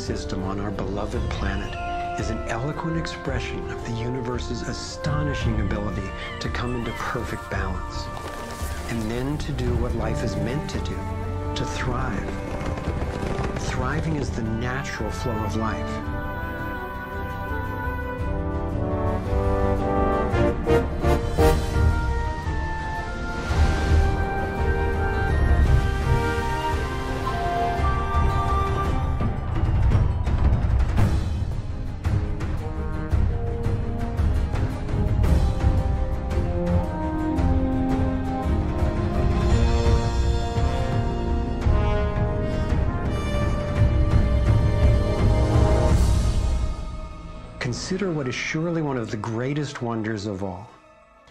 system on our beloved planet is an eloquent expression of the universe's astonishing ability to come into perfect balance, and then to do what life is meant to do, to thrive. Thriving is the natural flow of life. Consider what is surely one of the greatest wonders of all,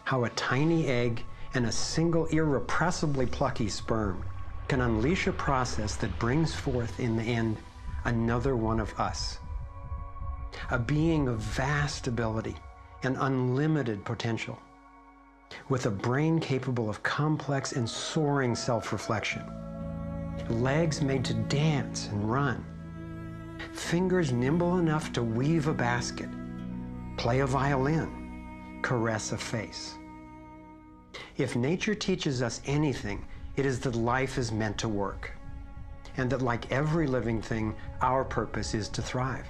how a tiny egg and a single irrepressibly plucky sperm can unleash a process that brings forth in the end another one of us. A being of vast ability and unlimited potential, with a brain capable of complex and soaring self-reflection, legs made to dance and run, fingers nimble enough to weave a basket, play a violin, caress a face. If nature teaches us anything, it is that life is meant to work, and that like every living thing, our purpose is to thrive.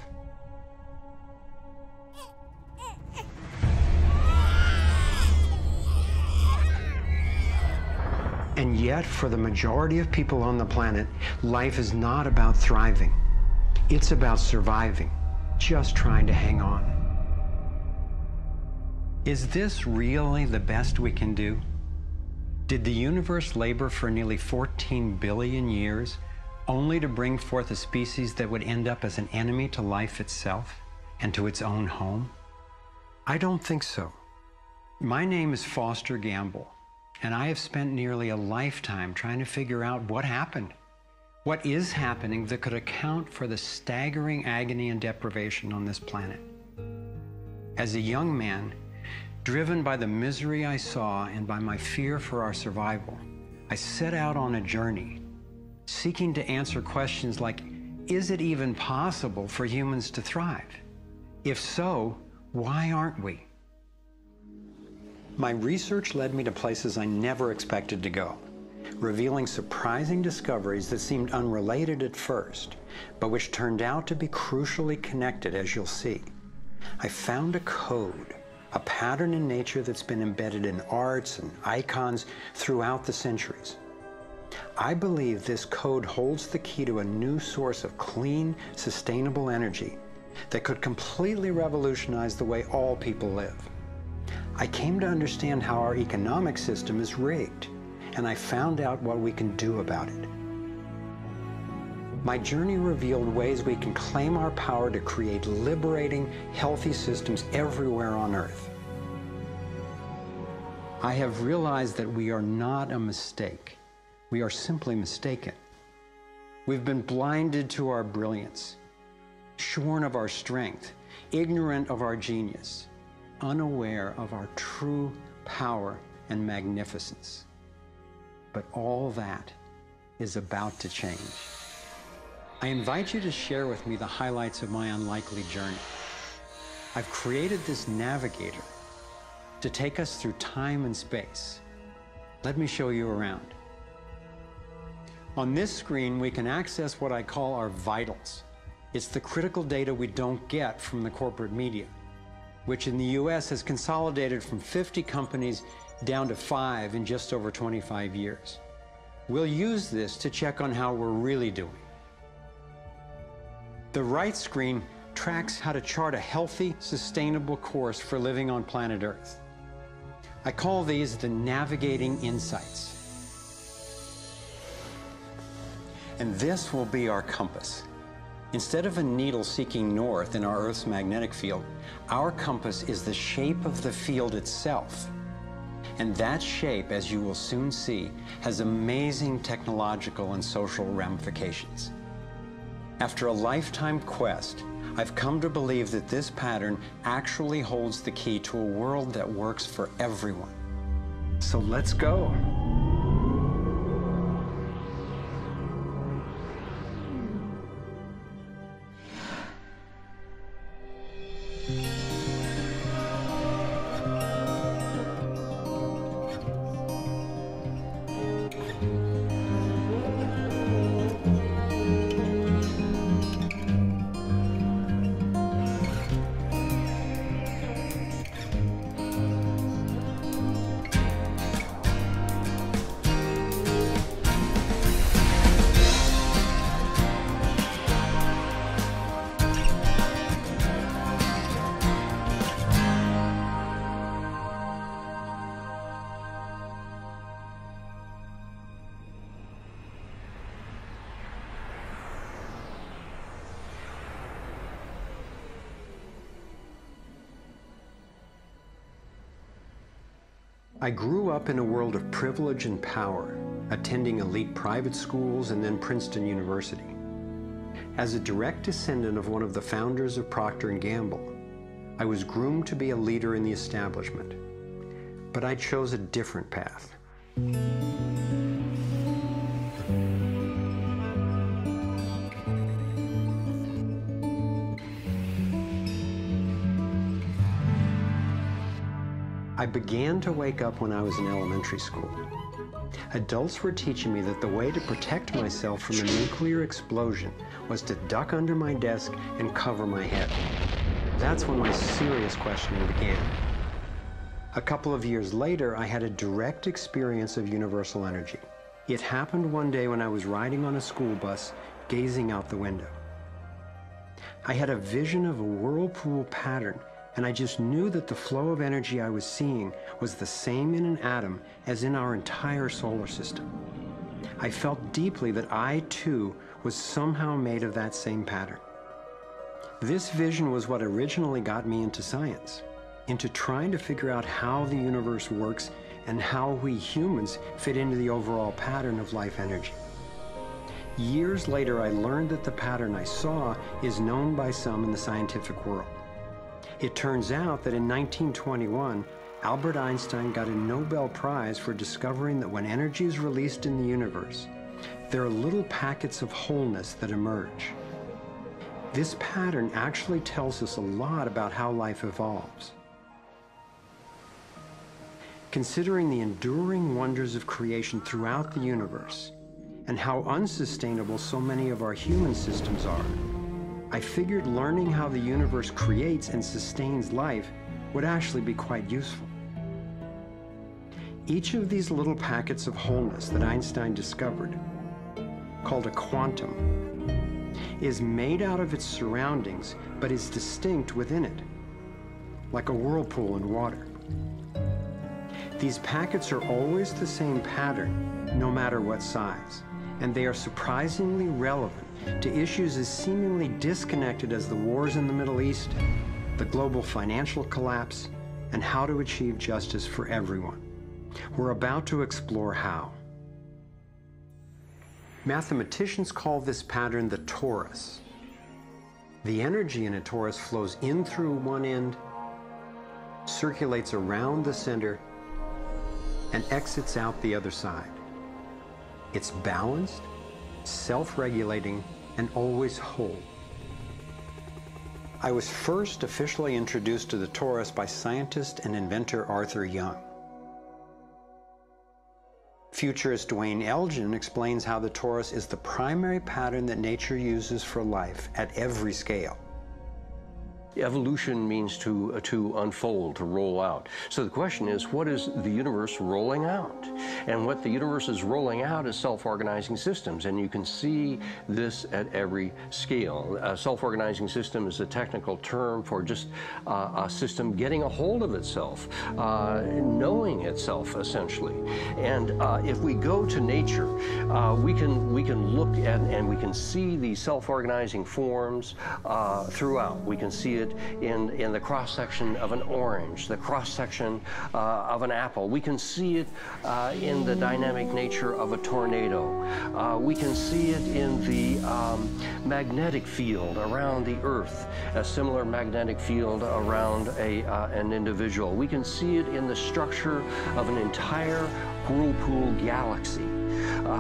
And yet, for the majority of people on the planet, life is not about thriving. It's about surviving, just trying to hang on. Is this really the best we can do? Did the universe labor for nearly 14 billion years only to bring forth a species that would end up as an enemy to life itself and to its own home? I don't think so. My name is Foster Gamble, and I have spent nearly a lifetime trying to figure out what happened. What is happening that could account for the staggering agony and deprivation on this planet? As a young man, driven by the misery I saw and by my fear for our survival, I set out on a journey, seeking to answer questions like, is it even possible for humans to thrive? If so, why aren't we? My research led me to places I never expected to go, revealing surprising discoveries that seemed unrelated at first, but which turned out to be crucially connected, as you'll see. I found a code, a pattern in nature that's been embedded in arts and icons throughout the centuries. I believe this code holds the key to a new source of clean, sustainable energy that could completely revolutionize the way all people live. I came to understand how our economic system is rigged, and I found out what we can do about it. My journey revealed ways we can claim our power to create liberating, healthy systems everywhere on Earth. I have realized that we are not a mistake. We are simply mistaken. We've been blinded to our brilliance, shorn of our strength, ignorant of our genius, unaware of our true power and magnificence. But all that is about to change. I invite you to share with me the highlights of my unlikely journey. I've created this navigator to take us through time and space. Let me show you around. On this screen, we can access what I call our vitals. It's the critical data we don't get from the corporate media, which in the US has consolidated from 50 companies down to 5 in just over 25 years. We'll use this to check on how we're really doing. The right screen tracks how to chart a healthy, sustainable course for living on planet Earth. I call these the navigating insights. And this will be our compass. Instead of a needle seeking north in our Earth's magnetic field, our compass is the shape of the field itself. And that shape, as you will soon see, has amazing technological and social ramifications. After a lifetime quest, I've come to believe that this pattern actually holds the key to a world that works for everyone. So let's go. I grew up in a world of privilege and power, attending elite private schools and then Princeton University. As a direct descendant of one of the founders of Procter & Gamble, I was groomed to be a leader in the establishment. But I chose a different path. I began to wake up when I was in elementary school. Adults were teaching me that the way to protect myself from a nuclear explosion was to duck under my desk and cover my head. That's when my serious questioning began. A couple of years later, I had a direct experience of universal energy. It happened one day when I was riding on a school bus, gazing out the window. I had a vision of a whirlpool pattern, and I just knew that the flow of energy I was seeing was the same in an atom as in our entire solar system. I felt deeply that I, too, was somehow made of that same pattern. This vision was what originally got me into science, into trying to figure out how the universe works and how we humans fit into the overall pattern of life energy. Years later, I learned that the pattern I saw is known by some in the scientific world. It turns out that in 1921, Albert Einstein got a Nobel Prize for discovering that when energy is released in the universe, there are little packets of wholeness that emerge. This pattern actually tells us a lot about how life evolves. Considering the enduring wonders of creation throughout the universe and how unsustainable so many of our human systems are, I figured learning how the universe creates and sustains life would actually be quite useful. Each of these little packets of wholeness that Einstein discovered, called a quantum, is made out of its surroundings, but is distinct within it, like a whirlpool in water. These packets are always the same pattern, no matter what size, and they are surprisingly relevant to issues as seemingly disconnected as the wars in the Middle East, the global financial collapse, and how to achieve justice for everyone. We're about to explore how. Mathematicians call this pattern the torus. The energy in a torus flows in through one end, circulates around the center, and exits out the other side. It's balanced, self-regulating, and always whole. I was first officially introduced to the torus by scientist and inventor Arthur Young. Futurist Dwayne Elgin explains how the torus is the primary pattern that nature uses for life at every scale. Evolution means to unfold, to roll out. So the question is, what is the universe rolling out? And what the universe is rolling out is self-organizing systems, and you can see this at every scale. A self-organizing system is a technical term for just a system getting a hold of itself, knowing itself, essentially. And if we go to nature, we can look at and we can see these self-organizing forms throughout. We can see it in the cross-section of an orange, the cross-section of an apple. We can see it in the dynamic nature of a tornado. We can see it in the magnetic field around the Earth, a similar magnetic field around an individual. We can see it in the structure of an entire whirlpool galaxy.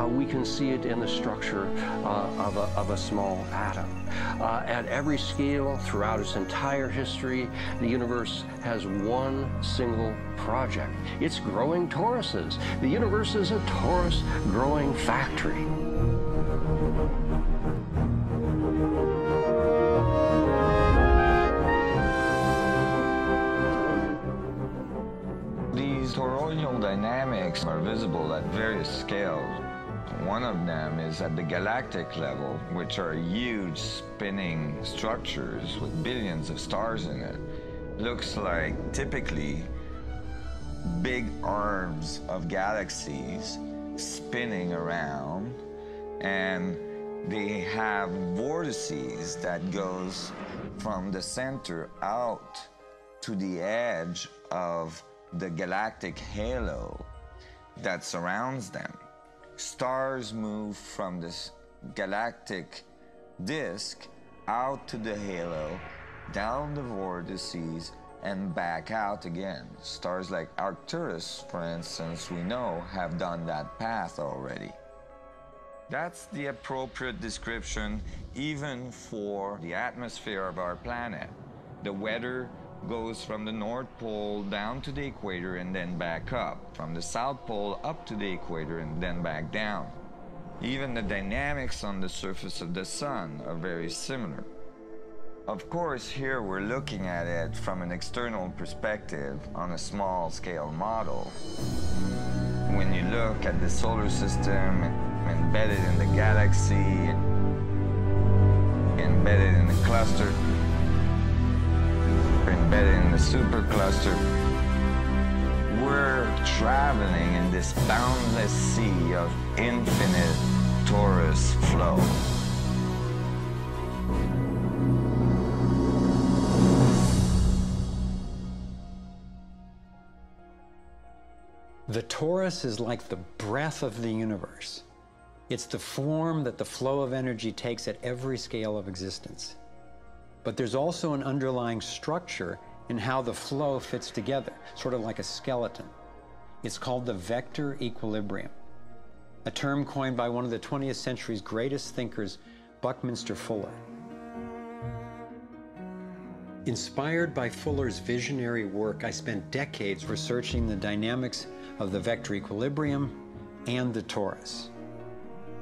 We can see it in the structure of a small atom. At every scale, throughout its entire history, the universe has one single project. It's growing toruses. The universe is a torus growing factory. These toroidal dynamics are visible at various scales. One of them is at the galactic level, which are huge spinning structures with billions of stars in it. Looks like typically big arms of galaxies spinning around, and they have vortices that goes from the center out to the edge of the galactic halo that surrounds them. Stars move from this galactic disk out to the halo, down the vortices, and back out again. Stars like Arcturus, for instance, we know have done that path already. That's the appropriate description even for the atmosphere of our planet. The weather goes from the North Pole down to the equator and then back up, from the South Pole up to the equator and then back down. Even the dynamics on the surface of the sun are very similar. Of course, here we're looking at it from an external perspective on a small scale model. When you look at the solar system embedded in the galaxy, embedded in the cluster, embedded in the supercluster, we're traveling in this boundless sea of infinite torus flow. The torus is like the breath of the universe. It's the form that the flow of energy takes at every scale of existence. But there's also an underlying structure in how the flow fits together, sort of like a skeleton. It's called the vector equilibrium, a term coined by one of the 20th century's greatest thinkers, Buckminster Fuller. Inspired by Fuller's visionary work, I spent decades researching the dynamics of the vector equilibrium and the torus.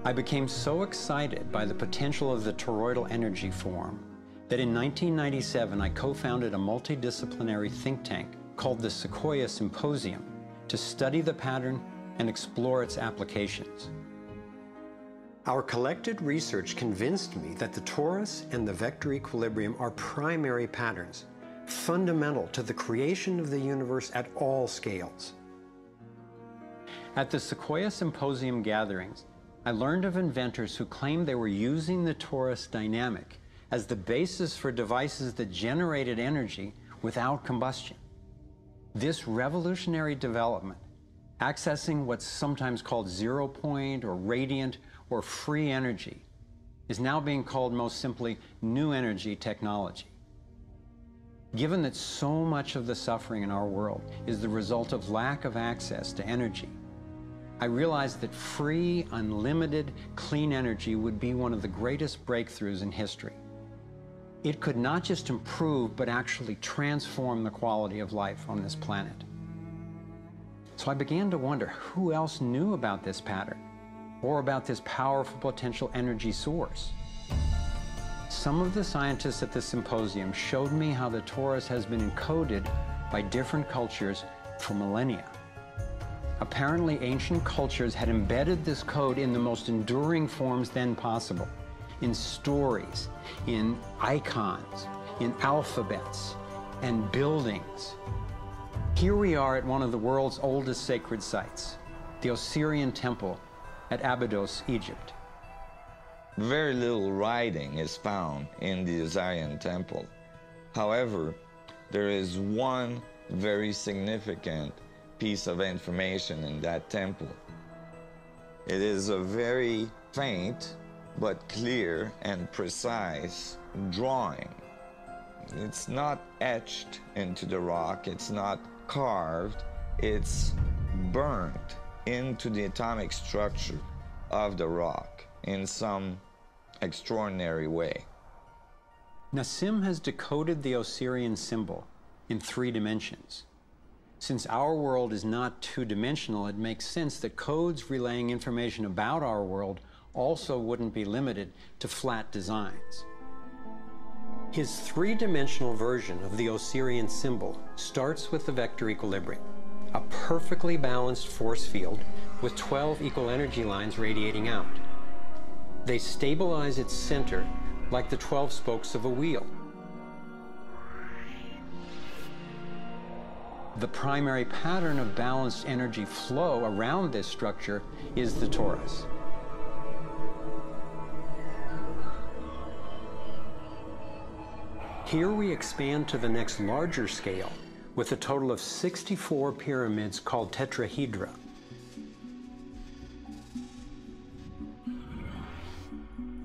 I became so excited by the potential of the toroidal energy form that in 1997 I co-founded a multidisciplinary think tank called the Sequoia Symposium to study the pattern and explore its applications. Our collected research convinced me that the torus and the vector equilibrium are primary patterns, fundamental to the creation of the universe at all scales. At the Sequoia Symposium gatherings, I learned of inventors who claimed they were using the torus dynamic as the basis for devices that generated energy without combustion. This revolutionary development, accessing what's sometimes called zero point or radiant or free energy, is now being called most simply new energy technology. Given that so much of the suffering in our world is the result of lack of access to energy, I realized that free, unlimited, clean energy would be one of the greatest breakthroughs in history. It could not just improve, but actually transform the quality of life on this planet. So I began to wonder who else knew about this pattern or about this powerful potential energy source. Some of the scientists at the symposium showed me how the torus has been encoded by different cultures for millennia. Apparently, ancient cultures had embedded this code in the most enduring forms then possible, in stories, in icons, in alphabets, and buildings. Here we are at one of the world's oldest sacred sites, the Osirian Temple at Abydos, Egypt. Very little writing is found in the Osirian Temple. However, there is one very significant piece of information in that temple. It is a very faint but clear and precise drawing. It's not etched into the rock, it's not carved, it's burnt into the atomic structure of the rock in some extraordinary way. Nassim has decoded the Osirian symbol in 3 dimensions. Since our world is not two-dimensional, it makes sense that codes relaying information about our world also wouldn't be limited to flat designs. His 3-dimensional version of the Osirian symbol starts with the vector equilibrium, a perfectly balanced force field with 12 equal energy lines radiating out. They stabilize its center like the 12 spokes of a wheel. The primary pattern of balanced energy flow around this structure is the torus. Here we expand to the next larger scale with a total of 64 pyramids called tetrahedra.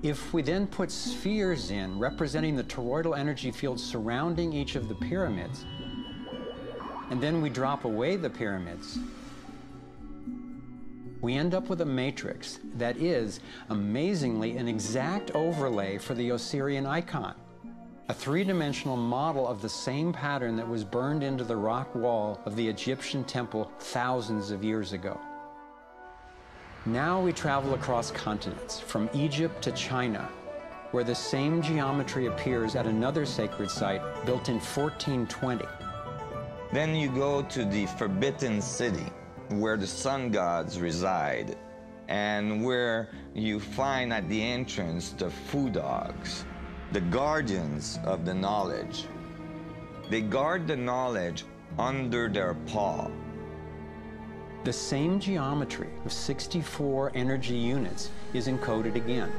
If we then put spheres in representing the toroidal energy field surrounding each of the pyramids, and then we drop away the pyramids, we end up with a matrix that is, amazingly, an exact overlay for the Osirian icon, a 3-dimensional model of the same pattern that was burned into the rock wall of the Egyptian temple thousands of years ago. Now we travel across continents, from Egypt to China, where the same geometry appears at another sacred site built in 1420. Then you go to the Forbidden City, where the sun gods reside, and where you find at the entrance the Fu dogs, the guardians of the knowledge. They guard the knowledge under their paw. The same geometry of 64 energy units is encoded again.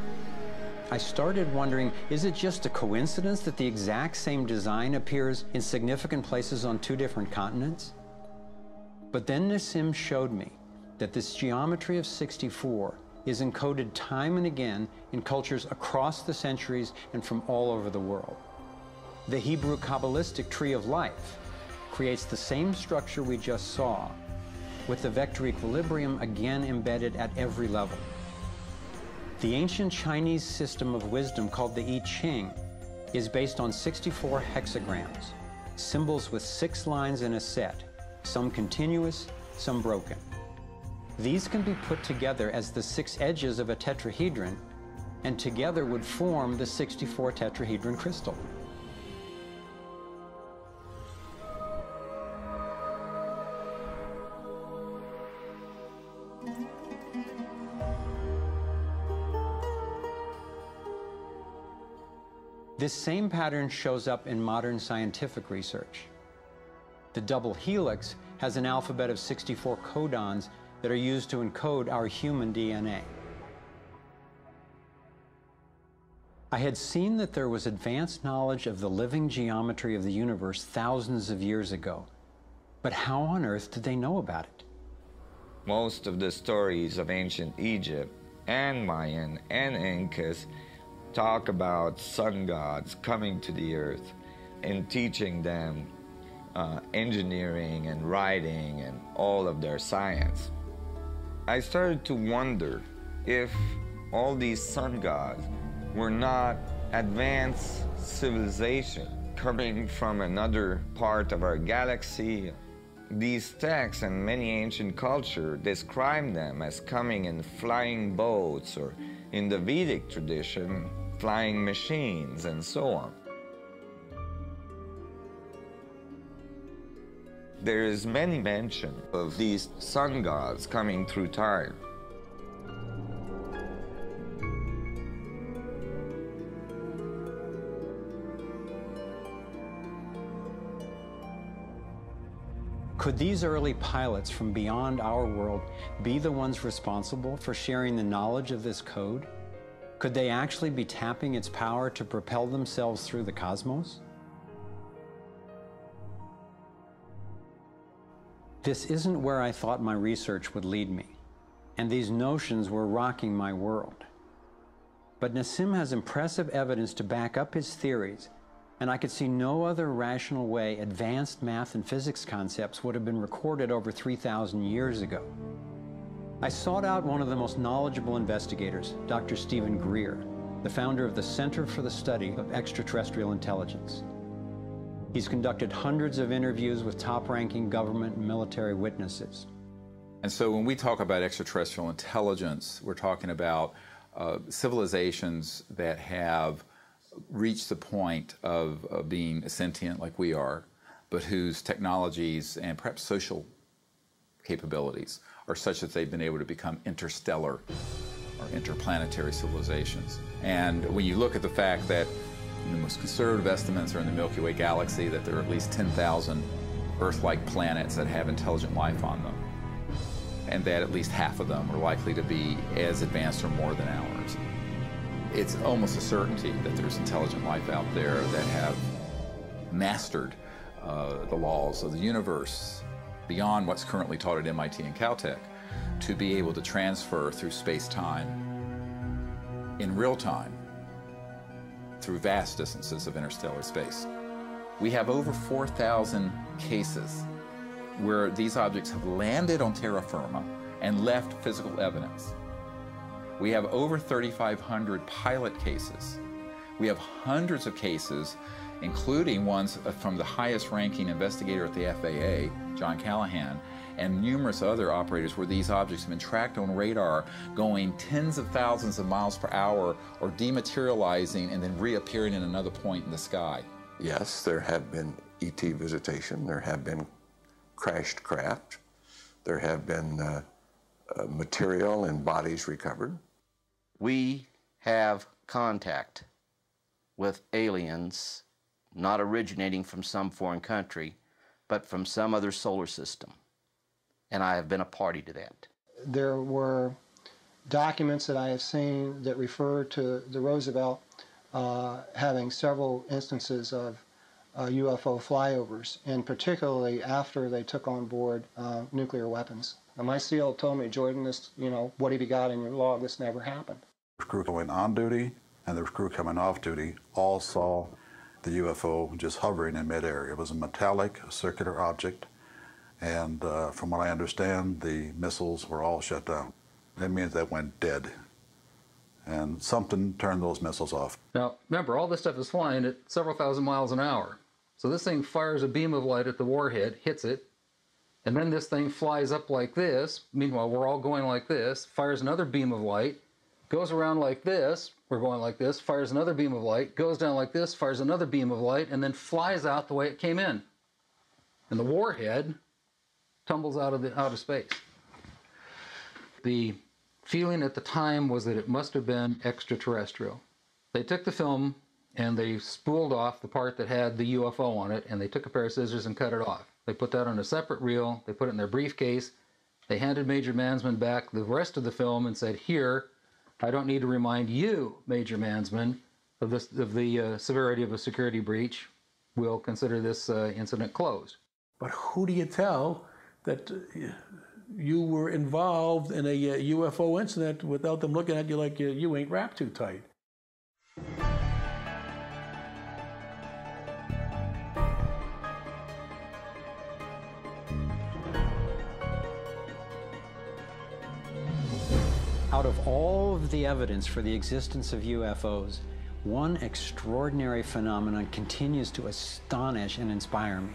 I started wondering, is it just a coincidence that the exact same design appears in significant places on 2 different continents? But then Nassim showed me that this geometry of 64 is encoded time and again in cultures across the centuries and from all over the world. The Hebrew Kabbalistic tree of life creates the same structure we just saw, with the vector equilibrium again embedded at every level. The ancient Chinese system of wisdom called the I Ching is based on 64 hexagrams, symbols with 6 lines in a set, some continuous, some broken. These can be put together as the 6 edges of a tetrahedron, and together would form the 64 tetrahedron crystal. This same pattern shows up in modern scientific research. The double helix has an alphabet of 64 codons that are used to encode our human DNA. I had seen that there was advanced knowledge of the living geometry of the universe thousands of years ago, but how on earth did they know about it? Most of the stories of ancient Egypt and Mayan and Incas talk about sun gods coming to the earth and teaching them engineering and writing and all of their science. I started to wonder if all these sun gods were not advanced civilization coming from another part of our galaxy. These texts and many ancient cultures describe them as coming in flying boats, or in the Vedic tradition, flying machines, and so on. There is many mention of these sun gods coming through time. Could these early pilots from beyond our world be the ones responsible for sharing the knowledge of this code? Could they actually be tapping its power to propel themselves through the cosmos? This isn't where I thought my research would lead me, and these notions were rocking my world. But Nassim has impressive evidence to back up his theories, and I could see no other rational way advanced math and physics concepts would have been recorded over 3,000 years ago. I sought out one of the most knowledgeable investigators, Dr. Stephen Greer, the founder of the Center for the Study of Extraterrestrial Intelligence. He's conducted hundreds of interviews with top-ranking government and military witnesses. And so when we talk about extraterrestrial intelligence, we're talking about civilizations that have reached the point of being sentient like we are, but whose technologies and perhaps social capabilities are such that they've been able to become interstellar or interplanetary civilizations. And when you look at the fact that the most conservative estimates are in the Milky Way galaxy that there are at least 10,000 Earth-like planets that have intelligent life on them, and that at least half of them are likely to be as advanced or more than ours, it's almost a certainty that there's intelligent life out there that have mastered the laws of the universe beyond what's currently taught at MIT and Caltech, to be able to transfer through space-time in real time through vast distances of interstellar space. We have over 4,000 cases where these objects have landed on terra firma and left physical evidence. We have over 3,500 pilot cases. We have hundreds of cases, including ones from the highest ranking investigator at the FAA, John Callahan, and numerous other operators where these objects have been tracked on radar going tens of thousands of miles per hour or dematerializing and then reappearing in another point in the sky. Yes, there have been ET visitation, there have been crashed craft, there have been material and bodies recovered. We have contact with aliens not originating from some foreign country, but from some other solar system. And I have been a party to that. There were documents that I have seen that refer to the Roosevelt having several instances of UFO flyovers, and particularly after they took on board nuclear weapons. And my SEAL told me, Jordan, this, what have you got in your log? This never happened. The crew going on duty and the crew coming off duty all saw the UFO just hovering in midair. It was a metallic, circular object, and from what I understand, the missiles were all shut down. That means they went dead, and something turned those missiles off. Now, remember, all this stuff is flying at several thousand miles an hour. So this thing fires a beam of light at the warhead, hits it, and then this thing flies up like this. Meanwhile, we're all going like this, fires another beam of light, goes around like this, we're going like this, fires another beam of light, goes down like this, fires another beam of light, and then flies out the way it came in. And the warhead tumbles out of space. The feeling at the time was that it must have been extraterrestrial. They took the film and they spooled off the part that had the UFO on it, and they took a pair of scissors and cut it off. They put that on a separate reel, they put it in their briefcase, they handed Major Mansman back the rest of the film and said, here, I don't need to remind you, Major Mansman, of the severity of a security breach. We'll consider this incident closed. But who do you tell that you were involved in a UFO incident without them looking at you like you ain't wrapped too tight? Out of all of the evidence for the existence of UFOs, one extraordinary phenomenon continues to astonish and inspire me.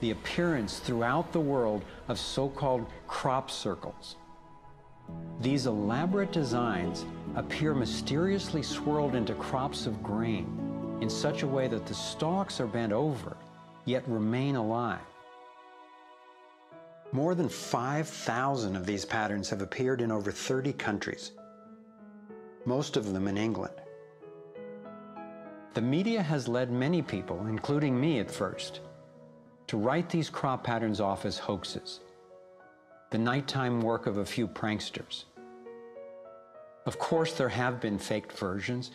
The appearance throughout the world of so-called crop circles. These elaborate designs appear mysteriously swirled into crops of grain in such a way that the stalks are bent over, yet remain alive. More than 5,000 of these patterns have appeared in over 30 countries, most of them in England. The media has led many people, including me at first, to write these crop patterns off as hoaxes, the nighttime work of a few pranksters. Of course, there have been faked versions,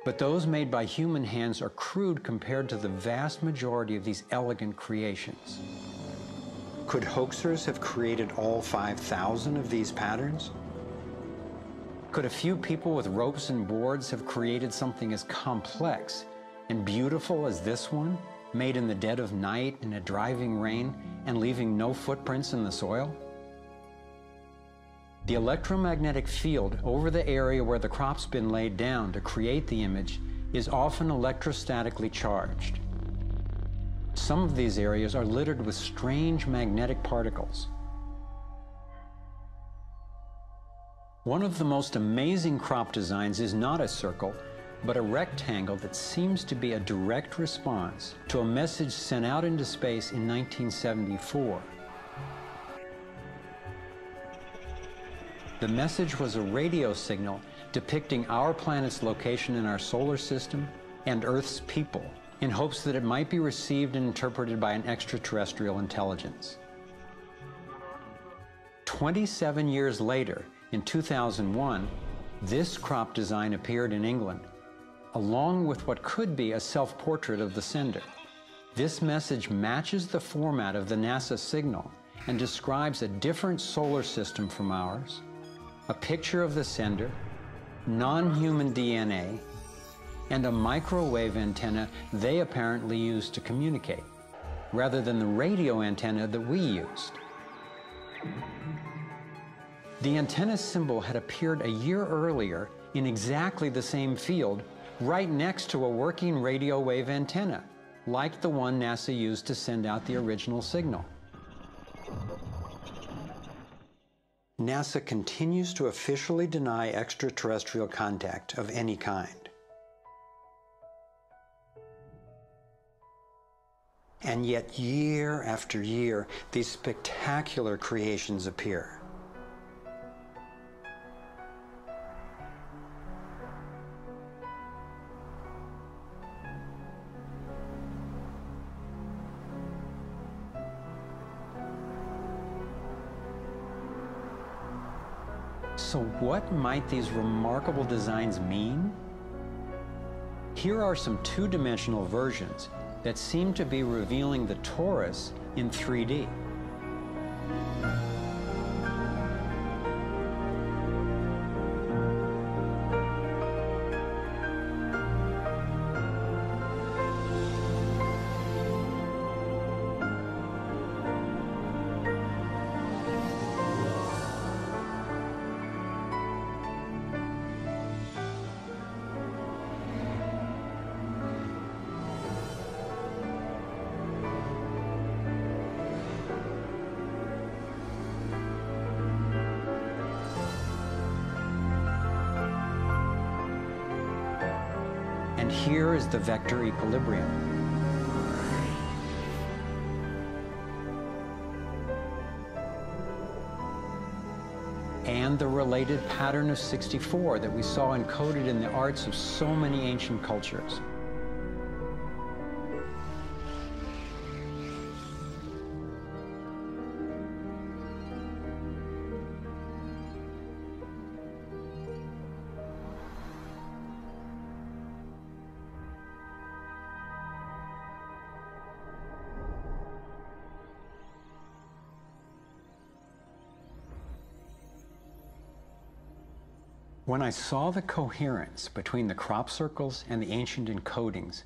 but those made by human hands are crude compared to the vast majority of these elegant creations. Could hoaxers have created all 5,000 of these patterns? Could a few people with ropes and boards have created something as complex and beautiful as this one, made in the dead of night in a driving rain and leaving no footprints in the soil? The electromagnetic field over the area where the crop's been laid down to create the image is often electrostatically charged. Some of these areas are littered with strange magnetic particles. One of the most amazing crop designs is not a circle, but a rectangle that seems to be a direct response to a message sent out into space in 1974. The message was a radio signal depicting our planet's location in our solar system and Earth's people, in hopes that it might be received and interpreted by an extraterrestrial intelligence. 27 years later, in 2001, this crop design appeared in England, along with what could be a self-portrait of the sender. This message matches the format of the NASA signal and describes a different solar system from ours, a picture of the sender, non-human DNA, and a microwave antenna they apparently used to communicate, rather than the radio antenna that we used. The antenna symbol had appeared a year earlier in exactly the same field, right next to a working radio wave antenna, like the one NASA used to send out the original signal. NASA continues to officially deny extraterrestrial contact of any kind. And yet, year after year, these spectacular creations appear. So what might these remarkable designs mean? Here are some two-dimensional versions that seem to be revealing the torus in 3D. And here is the vector equilibrium. And the related pattern of 64 that we saw encoded in the arts of so many ancient cultures. When I saw the coherence between the crop circles and the ancient encodings,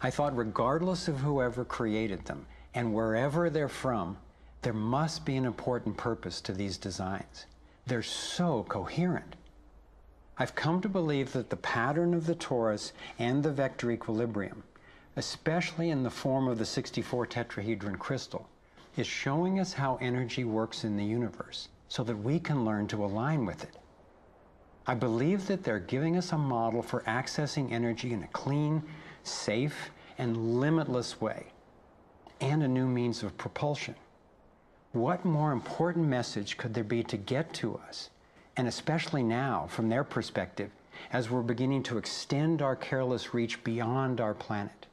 I thought regardless of whoever created them and wherever they're from, there must be an important purpose to these designs. They're so coherent. I've come to believe that the pattern of the torus and the vector equilibrium, especially in the form of the 64 tetrahedron crystal, is showing us how energy works in the universe so that we can learn to align with it. I believe that they're giving us a model for accessing energy in a clean, safe, and limitless way, and a new means of propulsion. What more important message could there be to get to us, and especially now, from their perspective, as we're beginning to extend our careless reach beyond our planet?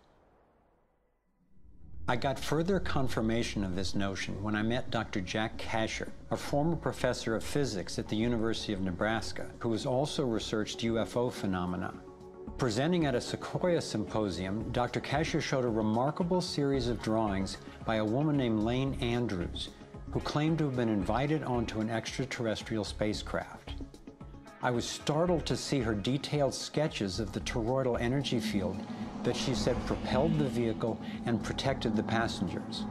I got further confirmation of this notion when I met Dr. Jack Kasher, a former professor of physics at the University of Nebraska, who has also researched UFO phenomena. Presenting at a Sequoia symposium, Dr. Kasher showed a remarkable series of drawings by a woman named Lane Andrews, who claimed to have been invited onto an extraterrestrial spacecraft. I was startled to see her detailed sketches of the toroidal energy field that she said propelled the vehicle and protected the passengers.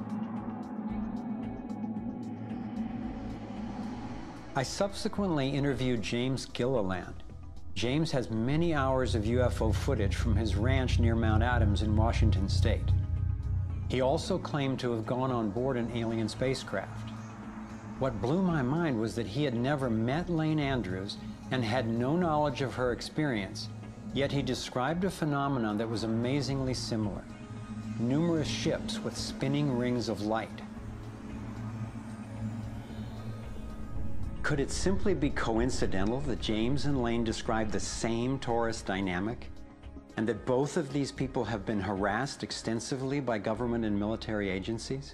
I subsequently interviewed James Gilliland. James has many hours of UFO footage from his ranch near Mount Adams in Washington State. He also claimed to have gone on board an alien spacecraft. What blew my mind was that he had never met Lane Andrews and had no knowledge of her experience, yet he described a phenomenon that was amazingly similar: numerous ships with spinning rings of light. Could it simply be coincidental that James and Lane described the same torus dynamic, and that both of these people have been harassed extensively by government and military agencies?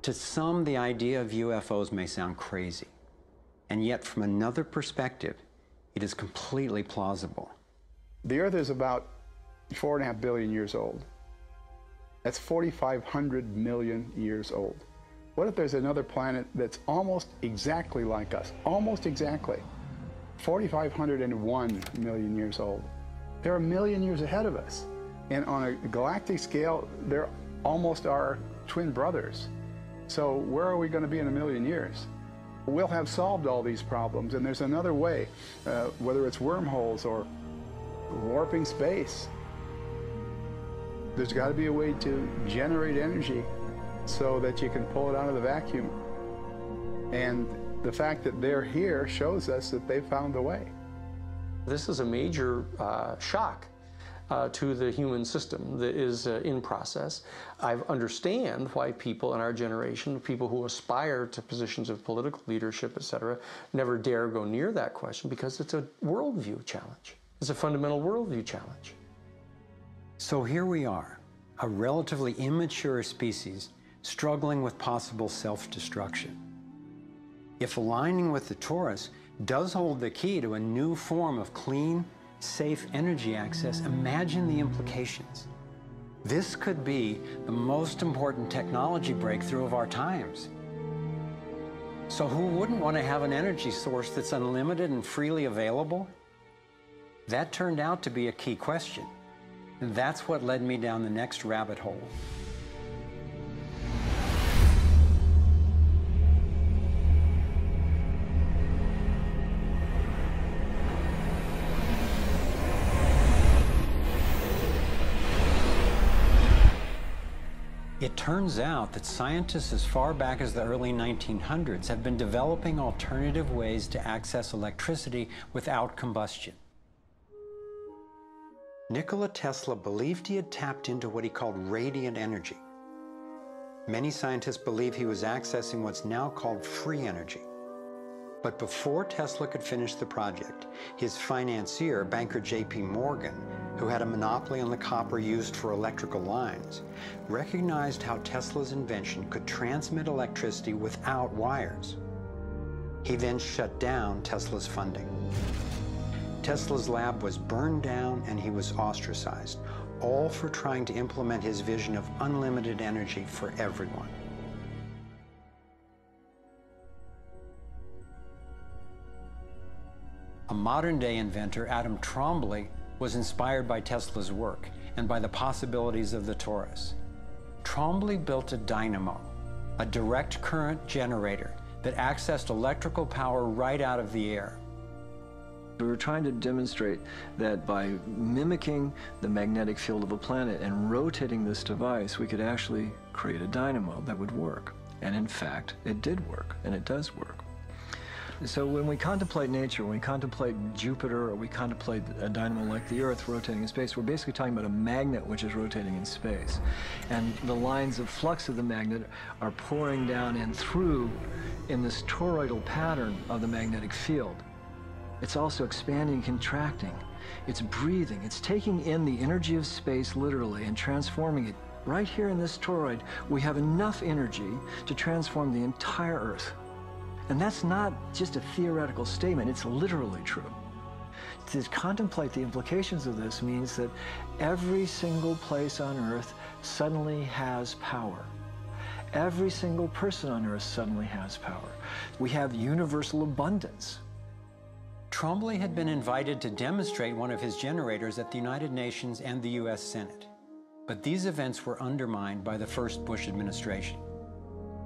To some, the idea of UFOs may sound crazy, and yet from another perspective, it is completely plausible. The Earth is about 4.5 billion years old. That's 4,500 million years old. What if there's another planet that's almost exactly like us? Almost exactly. 4,501 million years old. They're 1 million years ahead of us. And on a galactic scale, they're almost our twin brothers. So where are we going to be in 1 million years? We'll have solved all these problems, and there's another way, whether it's wormholes or warping space. There's got to be a way to generate energy so that you can pull it out of the vacuum. And the fact that they're here shows us that they found a way. This is a major shock to the human system that is in process. I understand why people in our generation, people who aspire to positions of political leadership, etc., never dare go near that question, because it's a worldview challenge. It's a fundamental worldview challenge. So here we are, a relatively immature species struggling with possible self-destruction. If aligning with the torus does hold the key to a new form of clean, safe energy access, imagine the implications. This could be the most important technology breakthrough of our times. So who wouldn't want to have an energy source that's unlimited and freely available? That turned out to be a key question, and that's what led me down the next rabbit hole. It turns out that scientists as far back as the early 1900s have been developing alternative ways to access electricity without combustion. Nikola Tesla believed he had tapped into what he called radiant energy. Many scientists believe he was accessing what's now called free energy. But before Tesla could finish the project, his financier, banker J.P. Morgan, who had a monopoly on the copper used for electrical lines, recognized how Tesla's invention could transmit electricity without wires. He then shut down Tesla's funding. Tesla's lab was burned down and he was ostracized, all for trying to implement his vision of unlimited energy for everyone. A modern-day inventor, Adam Trombley, was inspired by Tesla's work and by the possibilities of the torus. Trombley built a dynamo, a direct current generator that accessed electrical power right out of the air. We were trying to demonstrate that by mimicking the magnetic field of a planet and rotating this device, we could actually create a dynamo that would work. And in fact, it did work, and it does work. So when we contemplate nature, when we contemplate Jupiter, or we contemplate a dynamo like the Earth rotating in space, we're basically talking about a magnet which is rotating in space. And the lines of flux of the magnet are pouring down and through in this toroidal pattern of the magnetic field. It's also expanding and contracting. It's breathing. It's taking in the energy of space literally and transforming it. Right here in this toroid, we have enough energy to transform the entire Earth. And that's not just a theoretical statement, it's literally true. To contemplate the implications of this means that every single place on Earth suddenly has power. Every single person on Earth suddenly has power. We have universal abundance. Trombley had been invited to demonstrate one of his generators at the United Nations and the US Senate. But these events were undermined by the first Bush administration.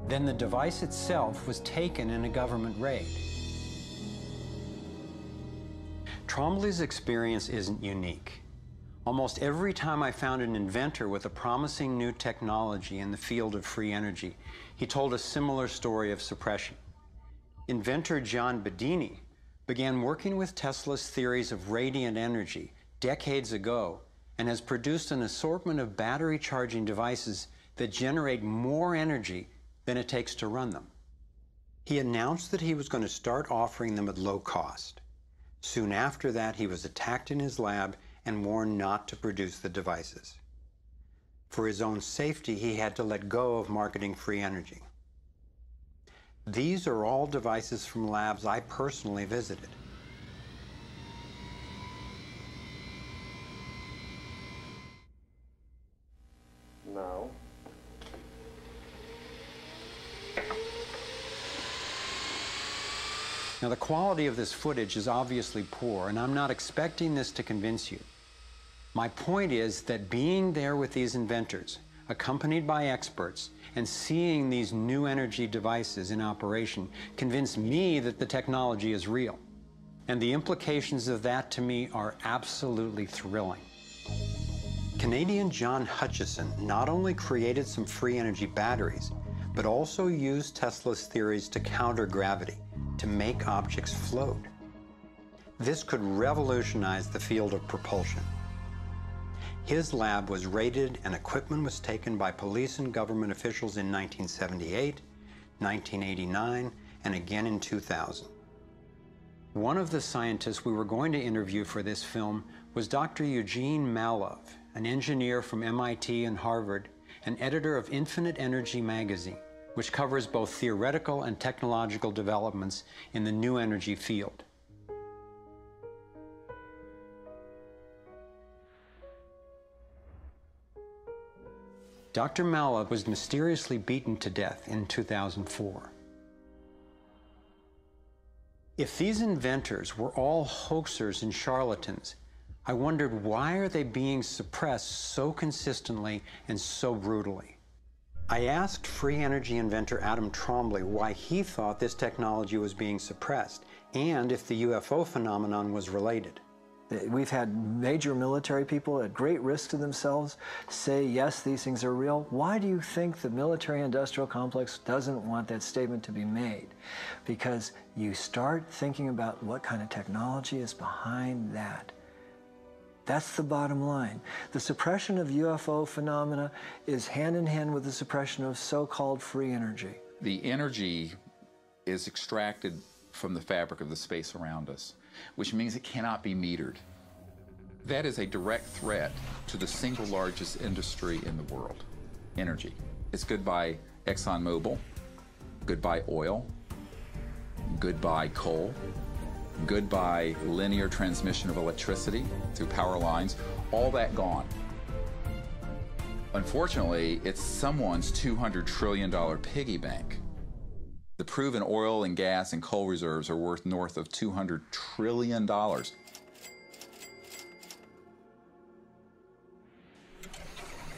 Then the device itself was taken in a government raid. Trombley's experience isn't unique. Almost every time I found an inventor with a promising new technology in the field of free energy, he told a similar story of suppression. Inventor John Bedini began working with Tesla's theories of radiant energy decades ago and has produced an assortment of battery charging devices that generate more energy than it takes to run them. He announced that he was going to start offering them at low cost. Soon after that, he was attacked in his lab and warned not to produce the devices. For his own safety, he had to let go of marketing free energy. These are all devices from labs I personally visited. Now. Now, the quality of this footage is obviously poor, and I'm not expecting this to convince you. My point is that being there with these inventors, accompanied by experts, and seeing these new energy devices in operation convinced me that the technology is real. And the implications of that to me are absolutely thrilling. Canadian John Hutchison not only created some free energy batteries, but also used Tesla's theories to counter gravity, to make objects float. This could revolutionize the field of propulsion. His lab was raided and equipment was taken by police and government officials in 1978, 1989, and again in 2000. One of the scientists we were going to interview for this film was Dr. Eugene Malov, an engineer from MIT and Harvard, and editor of Infinite Energy magazine, which covers both theoretical and technological developments in the new energy field. Dr. Malov was mysteriously beaten to death in 2004. If these inventors were all hoaxers and charlatans, I wondered, why are they being suppressed so consistently and so brutally? I asked free energy inventor Adam Trombley why he thought this technology was being suppressed, and if the UFO phenomenon was related. We've had major military people at great risk to themselves say, yes, these things are real. Why do you think the military-industrial complex doesn't want that statement to be made? Because you start thinking about what kind of technology is behind that. That's the bottom line. The suppression of UFO phenomena is hand in hand with the suppression of so-called free energy. The energy is extracted from the fabric of the space around us, which means it cannot be metered. That is a direct threat to the single largest industry in the world, energy. It's goodbye ExxonMobil, goodbye oil, goodbye coal, goodbye linear transmission of electricity through power lines, all that gone. Unfortunately, it's someone's $200 trillion piggy bank. The proven oil and gas and coal reserves are worth north of $200 trillion.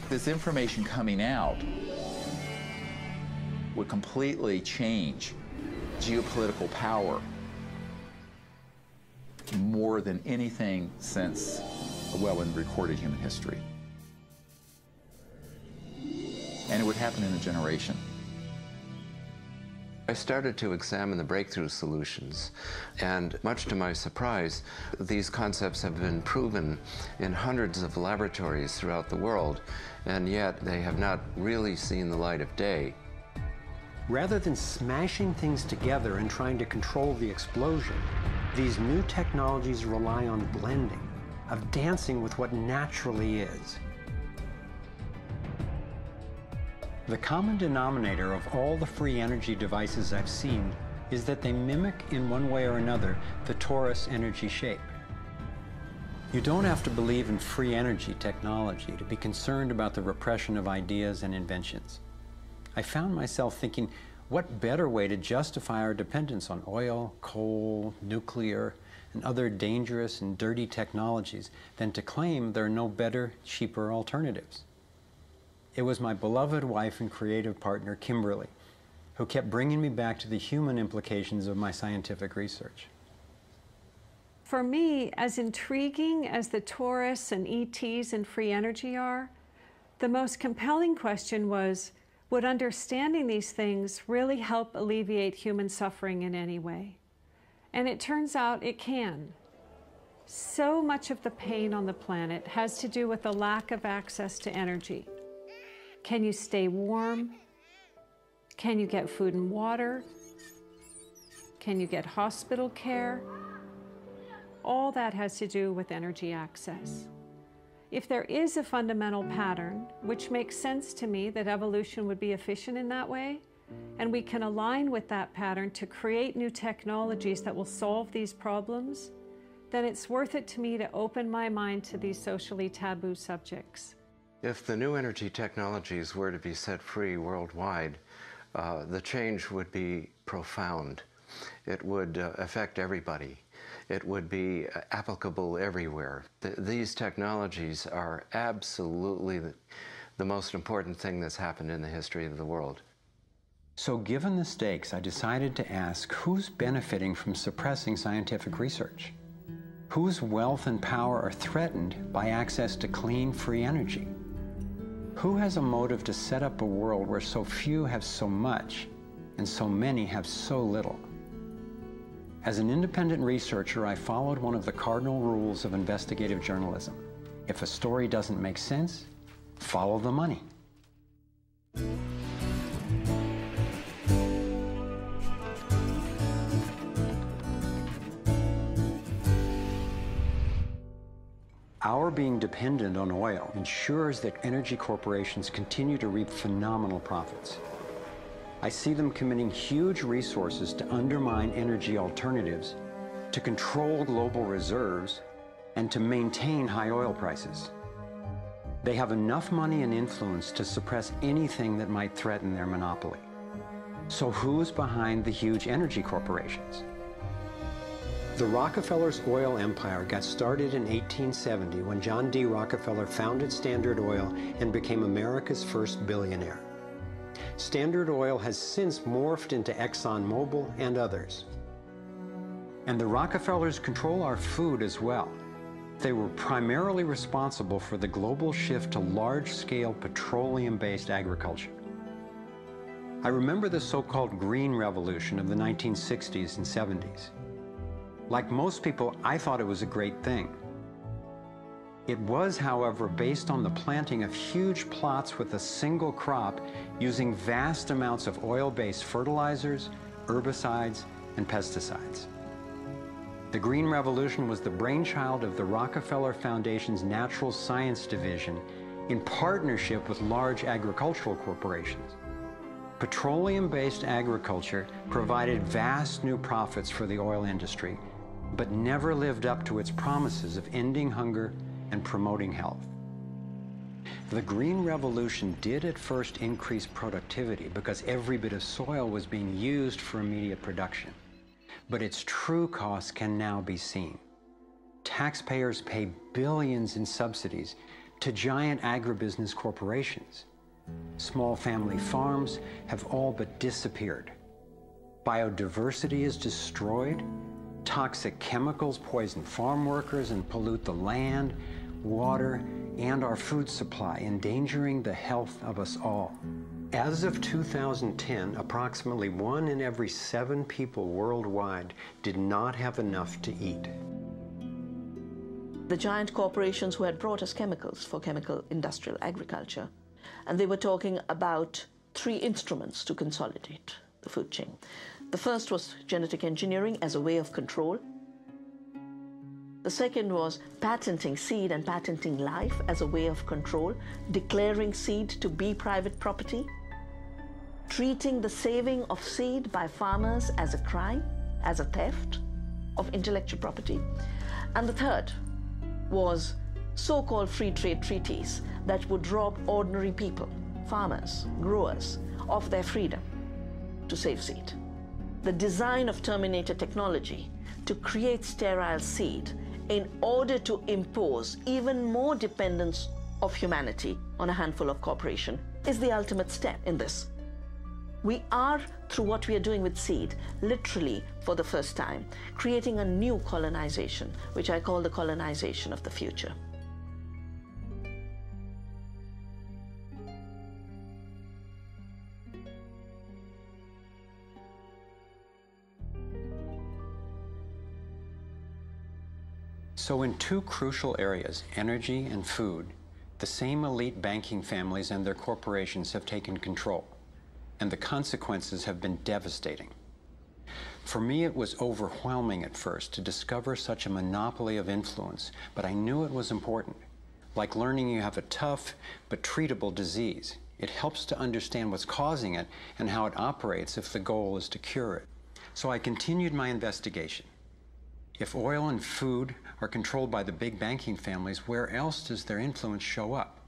This information coming out would completely change geopolitical power more than anything since, well, in recorded human history. And it would happen in a generation. I started to examine the breakthrough solutions, and much to my surprise, these concepts have been proven in hundreds of laboratories throughout the world, and yet they have not really seen the light of day. Rather than smashing things together and trying to control the explosion, these new technologies rely on blending, of dancing with what naturally is. The common denominator of all the free energy devices I've seen is that they mimic, in one way or another, the torus energy shape. You don't have to believe in free energy technology to be concerned about the repression of ideas and inventions. I found myself thinking, what better way to justify our dependence on oil, coal, nuclear, and other dangerous and dirty technologies than to claim there are no better, cheaper alternatives? It was my beloved wife and creative partner, Kimberly, who kept bringing me back to the human implications of my scientific research. For me, as intriguing as the tourists and ETs and free energy are, the most compelling question was, would understanding these things really help alleviate human suffering in any way? And it turns out it can. So much of the pain on the planet has to do with the lack of access to energy. Can you stay warm? Can you get food and water? Can you get hospital care? All that has to do with energy access. If there is a fundamental pattern, which makes sense to me that evolution would be efficient in that way, and we can align with that pattern to create new technologies that will solve these problems, then it's worth it to me to open my mind to these socially taboo subjects. If the new energy technologies were to be set free worldwide, the change would be profound. It would affect everybody. It would be applicable everywhere. These technologies are absolutely the most important thing that's happened in the history of the world. So given the stakes, I decided to ask who's benefiting from suppressing scientific research? Whose wealth and power are threatened by access to clean, free energy? Who has a motive to set up a world where so few have so much and so many have so little? As an independent researcher, I followed one of the cardinal rules of investigative journalism. If a story doesn't make sense, follow the money. Our being dependent on oil ensures that energy corporations continue to reap phenomenal profits. I see them committing huge resources to undermine energy alternatives, to control global reserves, and to maintain high oil prices. They have enough money and influence to suppress anything that might threaten their monopoly. So who's behind the huge energy corporations? The Rockefellers' oil empire got started in 1870 when John D. Rockefeller founded Standard Oil and became America's first billionaire. Standard Oil has since morphed into ExxonMobil and others. And the Rockefellers control our food as well. They were primarily responsible for the global shift to large-scale petroleum-based agriculture. I remember the so-called Green Revolution of the 1960s and 70s. Like most people, I thought it was a great thing. It was, however, based on the planting of huge plots with a single crop using vast amounts of oil-based fertilizers, herbicides, and pesticides. The Green Revolution was the brainchild of the Rockefeller Foundation's Natural Science Division in partnership with large agricultural corporations. Petroleum-based agriculture provided vast new profits for the oil industry, but never lived up to its promises of ending hunger and promoting health. The Green Revolution did at first increase productivity because every bit of soil was being used for immediate production. But its true costs can now be seen. Taxpayers pay billions in subsidies to giant agribusiness corporations. Small family farms have all but disappeared. Biodiversity is destroyed. Toxic chemicals poison farm workers and pollute the land, water, and our food supply, endangering the health of us all. As of 2010, approximately 1 in every 7 people worldwide did not have enough to eat. The giant corporations who had brought us chemicals for chemical industrial agriculture, and they were talking about 3 instruments to consolidate the food chain. The first was genetic engineering as a way of control. The second was patenting seed and patenting life as a way of control, declaring seed to be private property, treating the saving of seed by farmers as a crime, as a theft of intellectual property. And the third was so-called free trade treaties that would rob ordinary people, farmers, growers, of their freedom to save seed. The design of Terminator technology to create sterile seed in order to impose even more dependence of humanity on a handful of corporations is the ultimate step in this. We are, through what we are doing with seed, literally for the first time, creating a new colonization, which I call the colonization of the future. So in two crucial areas, energy and food, the same elite banking families and their corporations have taken control, and the consequences have been devastating. For me, it was overwhelming at first to discover such a monopoly of influence, but I knew it was important. Like learning you have a tough but treatable disease. It helps to understand what's causing it and how it operates if the goal is to cure it. So I continued my investigation. If oil and food are controlled by the big banking families, where else does their influence show up?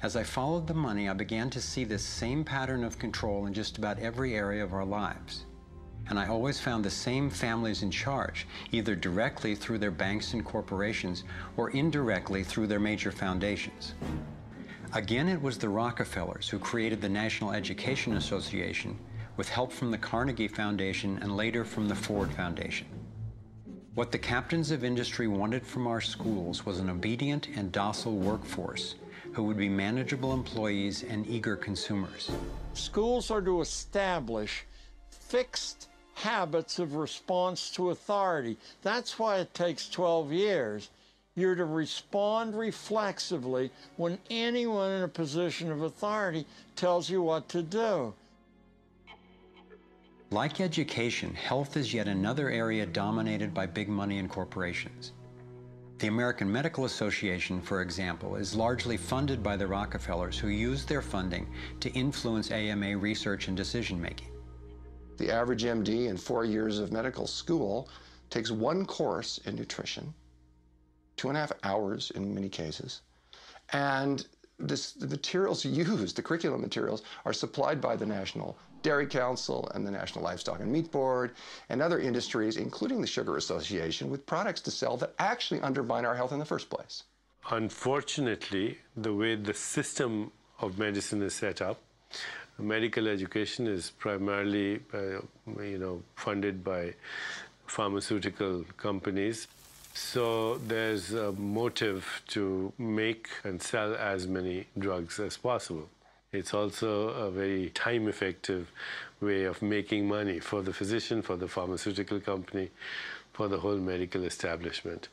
As I followed the money, I began to see this same pattern of control in just about every area of our lives. And I always found the same families in charge, either directly through their banks and corporations or indirectly through their major foundations. Again, it was the Rockefellers who created the National Education Association with help from the Carnegie Foundation and later from the Ford Foundation. What the captains of industry wanted from our schools was an obedient and docile workforce who would be manageable employees and eager consumers. Schools are to establish fixed habits of response to authority. That's why it takes 12 years. You're to respond reflexively when anyone in a position of authority tells you what to do. Like education, health is yet another area dominated by big money and corporations. The American Medical Association, for example, is largely funded by the Rockefellers, who use their funding to influence AMA research and decision-making. The average MD in 4 years of medical school takes one course in nutrition, 2.5 hours in many cases, and the materials used, the curriculum materials, are supplied by the National Dairy Council and the National Livestock and Meat Board and other industries, including the Sugar Association, with products to sell that actually undermine our health in the first place. Unfortunately, the way the system of medicine is set up, medical education is primarily funded by pharmaceutical companies. So there's a motive to make and sell as many drugs as possible. It's also a very time-effective way of making money for the physician, for the pharmaceutical company, for the whole medical establishment.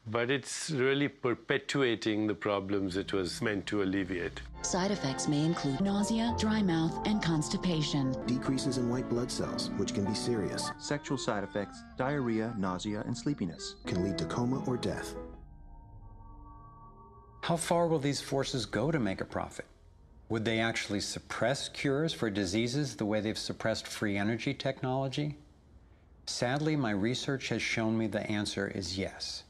But it's really perpetuating the problems it was meant to alleviate. Side effects may include nausea, dry mouth, and constipation. Decreases in white blood cells, which can be serious. Sexual side effects, diarrhea, nausea, and sleepiness. Can lead to coma or death. How far will these forces go to make a profit? Would they actually suppress cures for diseases the way they've suppressed free energy technology? Sadly, my research has shown me the answer is yes.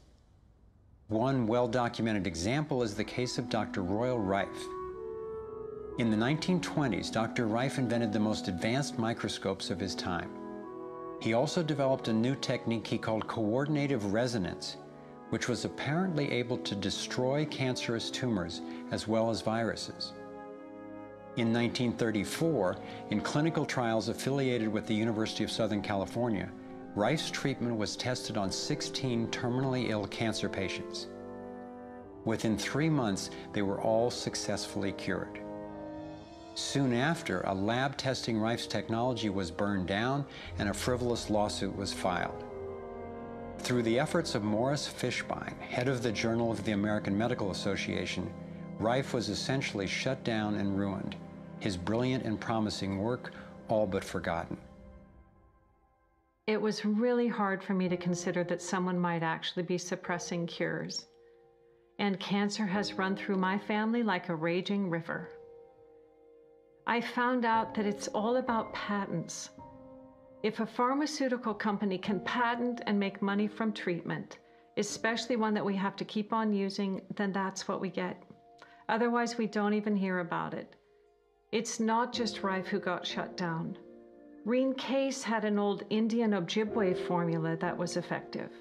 One well-documented example is the case of Dr. Royal Rife. In the 1920s, Dr. Rife invented the most advanced microscopes of his time. He also developed a new technique he called coordinative resonance, which was apparently able to destroy cancerous tumors as well as viruses. In 1934, in clinical trials affiliated with the University of Southern California, Rife's treatment was tested on 16 terminally ill cancer patients. Within 3 months, they were all successfully cured. Soon after, a lab testing Rife's technology was burned down and a frivolous lawsuit was filed. Through the efforts of Morris Fishbein, head of the Journal of the American Medical Association, Rife was essentially shut down and ruined, his brilliant and promising work all but forgotten. It was really hard for me to consider that someone might actually be suppressing cures. And cancer has run through my family like a raging river. I found out that it's all about patents. If a pharmaceutical company can patent and make money from treatment, especially one that we have to keep on using, then that's what we get. Otherwise, we don't even hear about it. It's not just Rife who got shut down. Reen Case had an old Indian Ojibwe formula that was effective.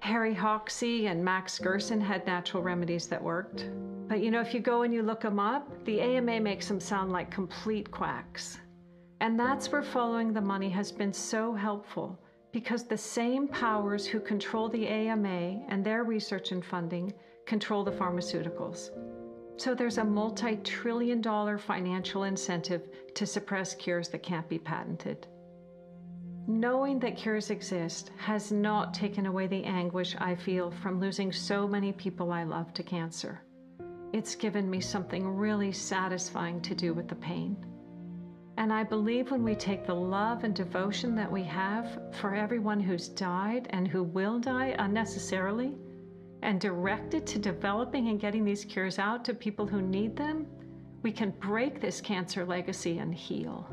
Harry Hoxsey and Max Gerson had natural remedies that worked. But you know, if you go and you look them up, the AMA makes them sound like complete quacks. And that's where following the money has been so helpful, because the same powers who control the AMA and their research and funding control the pharmaceuticals. So there's a multi-trillion-dollar financial incentive to suppress cures that can't be patented. Knowing that cures exist has not taken away the anguish I feel from losing so many people I love to cancer. It's given me something really satisfying to do with the pain. And I believe when we take the love and devotion that we have for everyone who's died and who will die unnecessarily and direct it to developing and getting these cures out to people who need them, we can break this cancer legacy and heal.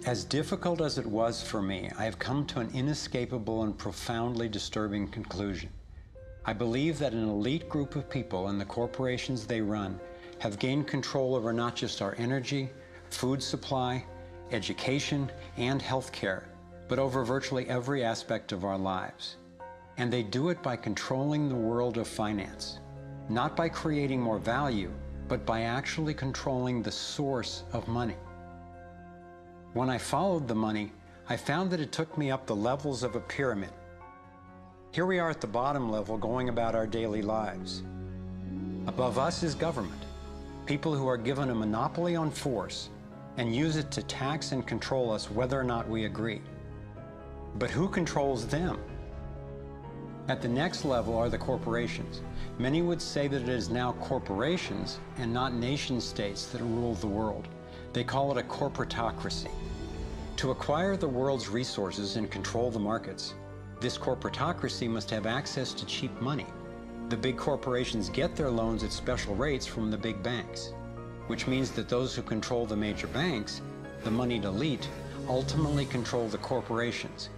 As difficult as it was for me, I have come to an inescapable and profoundly disturbing conclusion. I believe that an elite group of people and the corporations they run have gained control over not just our energy, food supply, education, and healthcare, but over virtually every aspect of our lives. And they do it by controlling the world of finance, not by creating more value, but by actually controlling the source of money. When I followed the money, I found that it took me up the levels of a pyramid. Here we are at the bottom level going about our daily lives. Above us is government, people who are given a monopoly on force and use it to tax and control us whether or not we agree. But who controls them? At the next level are the corporations. Many would say that it is now corporations and not nation states that rule the world. They call it a corporatocracy. To acquire the world's resources and control the markets, this corporatocracy must have access to cheap money. The big corporations get their loans at special rates from the big banks, which means that those who control the major banks, the moneyed elite, ultimately control the corporations.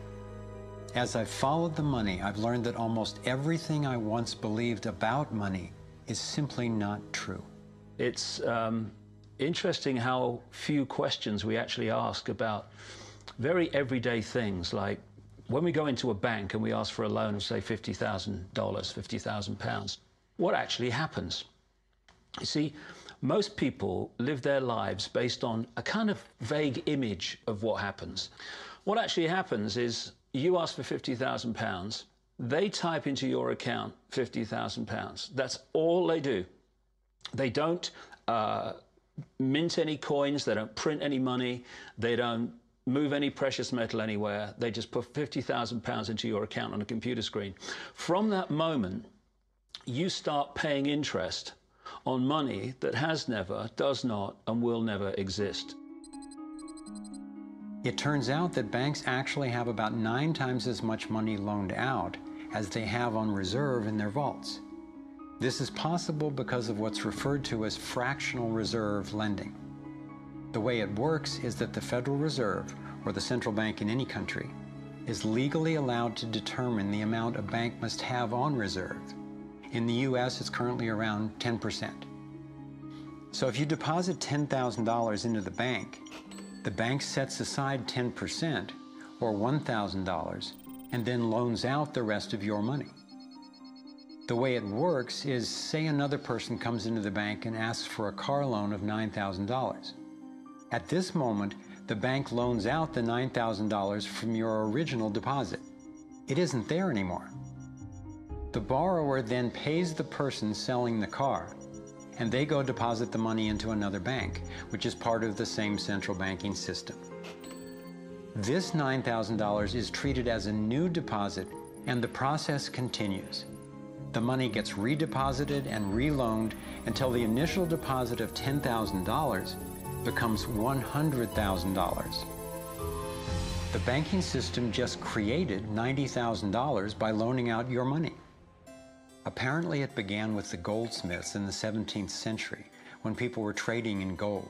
As I've followed the money, I've learned that almost everything I once believed about money is simply not true. It's interesting how few questions we actually ask about very everyday things, like when we go into a bank and we ask for a loan of, say, $50,000, £50,000, what actually happens? You see, most people live their lives based on a kind of vague image of what happens. What actually happens is you ask for £50,000, they type into your account £50,000. That's all they do. They don't mint any coins, they don't print any money, they don't move any precious metal anywhere. They just put £50,000 into your account on a computer screen. From that moment, you start paying interest on money that has never, does not, and will never exist. It turns out that banks actually have about 9 times as much money loaned out as they have on reserve in their vaults. This is possible because of what's referred to as fractional reserve lending. The way it works is that the Federal Reserve, or the central bank in any country, is legally allowed to determine the amount a bank must have on reserve. In the US, it's currently around 10%. So if you deposit $10,000 into the bank sets aside 10%, or $1,000, and then loans out the rest of your money. The way it works is, say another person comes into the bank and asks for a car loan of $9,000. At this moment, the bank loans out the $9,000 from your original deposit. It isn't there anymore. The borrower then pays the person selling the car, and they go deposit the money into another bank, which is part of the same central banking system. This $9,000 is treated as a new deposit, and the process continues. The money gets redeposited and reloaned until the initial deposit of $10,000 becomes $100,000. The banking system just created $90,000 by loaning out your money. Apparently it began with the goldsmiths in the 17th century when people were trading in gold.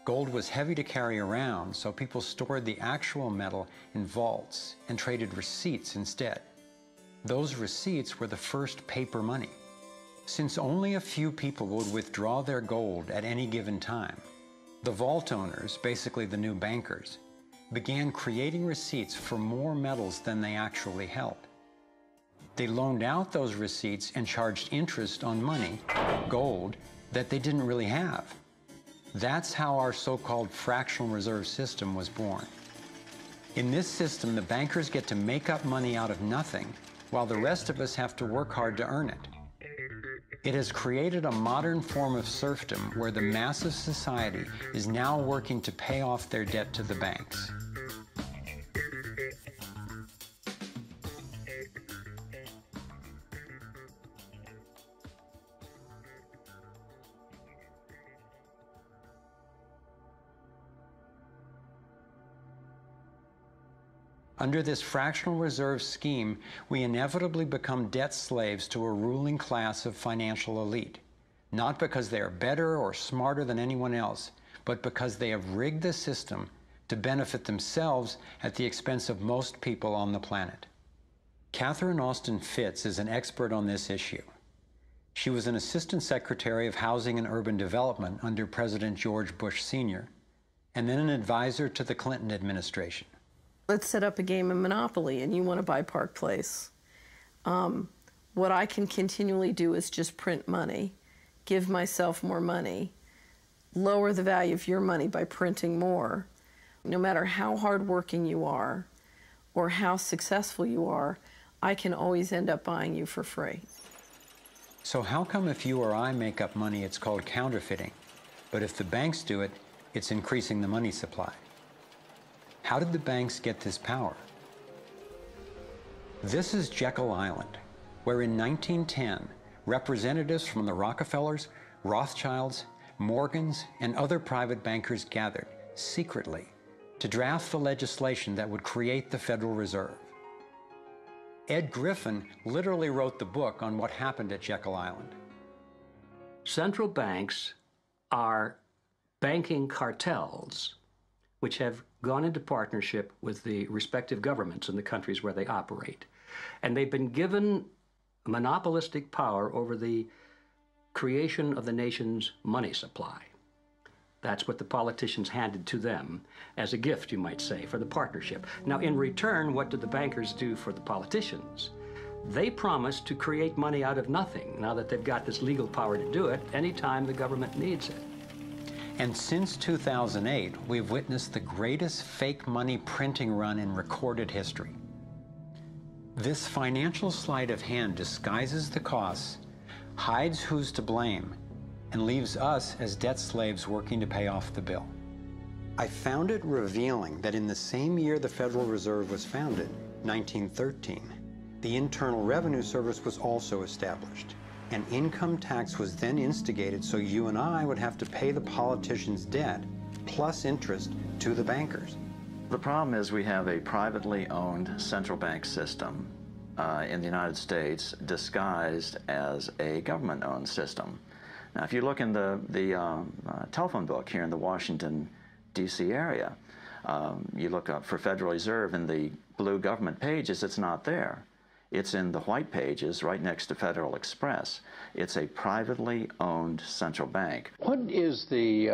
Gold was heavy to carry around, so people stored the actual metal in vaults and traded receipts instead. Those receipts were the first paper money. Since only a few people would withdraw their gold at any given time, the vault owners, basically the new bankers, began creating receipts for more metals than they actually held. They loaned out those receipts and charged interest on money, gold, that they didn't really have. That's how our so-called fractional reserve system was born. In this system, the bankers get to make up money out of nothing, while the rest of us have to work hard to earn it. It has created a modern form of serfdom where the mass of society is now working to pay off their debt to the banks. Under this fractional reserve scheme, we inevitably become debt slaves to a ruling class of financial elite, not because they are better or smarter than anyone else, but because they have rigged the system to benefit themselves at the expense of most people on the planet. Catherine Austin Fitts is an expert on this issue. She was an Assistant Secretary of Housing and Urban Development under President George Bush Sr., and then an advisor to the Clinton administration. Let's set up a game of Monopoly and you want to buy Park Place. What I can continually do is just print money, give myself more money, lower the value of your money by printing more. No matter how hardworking you are or how successful you are, I can always end up buying you for free. So how come if you or I make up money, it's called counterfeiting, but if the banks do it, it's increasing the money supply? How did the banks get this power? This is Jekyll Island, where in 1910, representatives from the Rockefellers, Rothschilds, Morgans, and other private bankers gathered secretly to draft the legislation that would create the Federal Reserve. Ed Griffin literally wrote the book on what happened at Jekyll Island. Central banks are banking cartels which have gone into partnership with the respective governments in the countries where they operate. And they've been given monopolistic power over the creation of the nation's money supply. That's what the politicians handed to them as a gift, you might say, for the partnership. Now, in return, what did the bankers do for the politicians? They promised to create money out of nothing, now that they've got this legal power to do it anytime the government needs it. And since 2008, we've witnessed the greatest fake money printing run in recorded history. This financial sleight of hand disguises the costs, hides who's to blame, and leaves us as debt slaves working to pay off the bill. I found it revealing that in the same year the Federal Reserve was founded, 1913, the Internal Revenue Service was also established. An income tax was then instigated so you and I would have to pay the politicians' debt plus interest to the bankers. The problem is we have a privately owned central bank system in the United States disguised as a government-owned system. Now, if you look in the telephone book here in the Washington, D.C. area, you look up for Federal Reserve in the blue government pages, it's not there. It's in the white pages right next to Federal Express. It's a privately owned central bank. What is the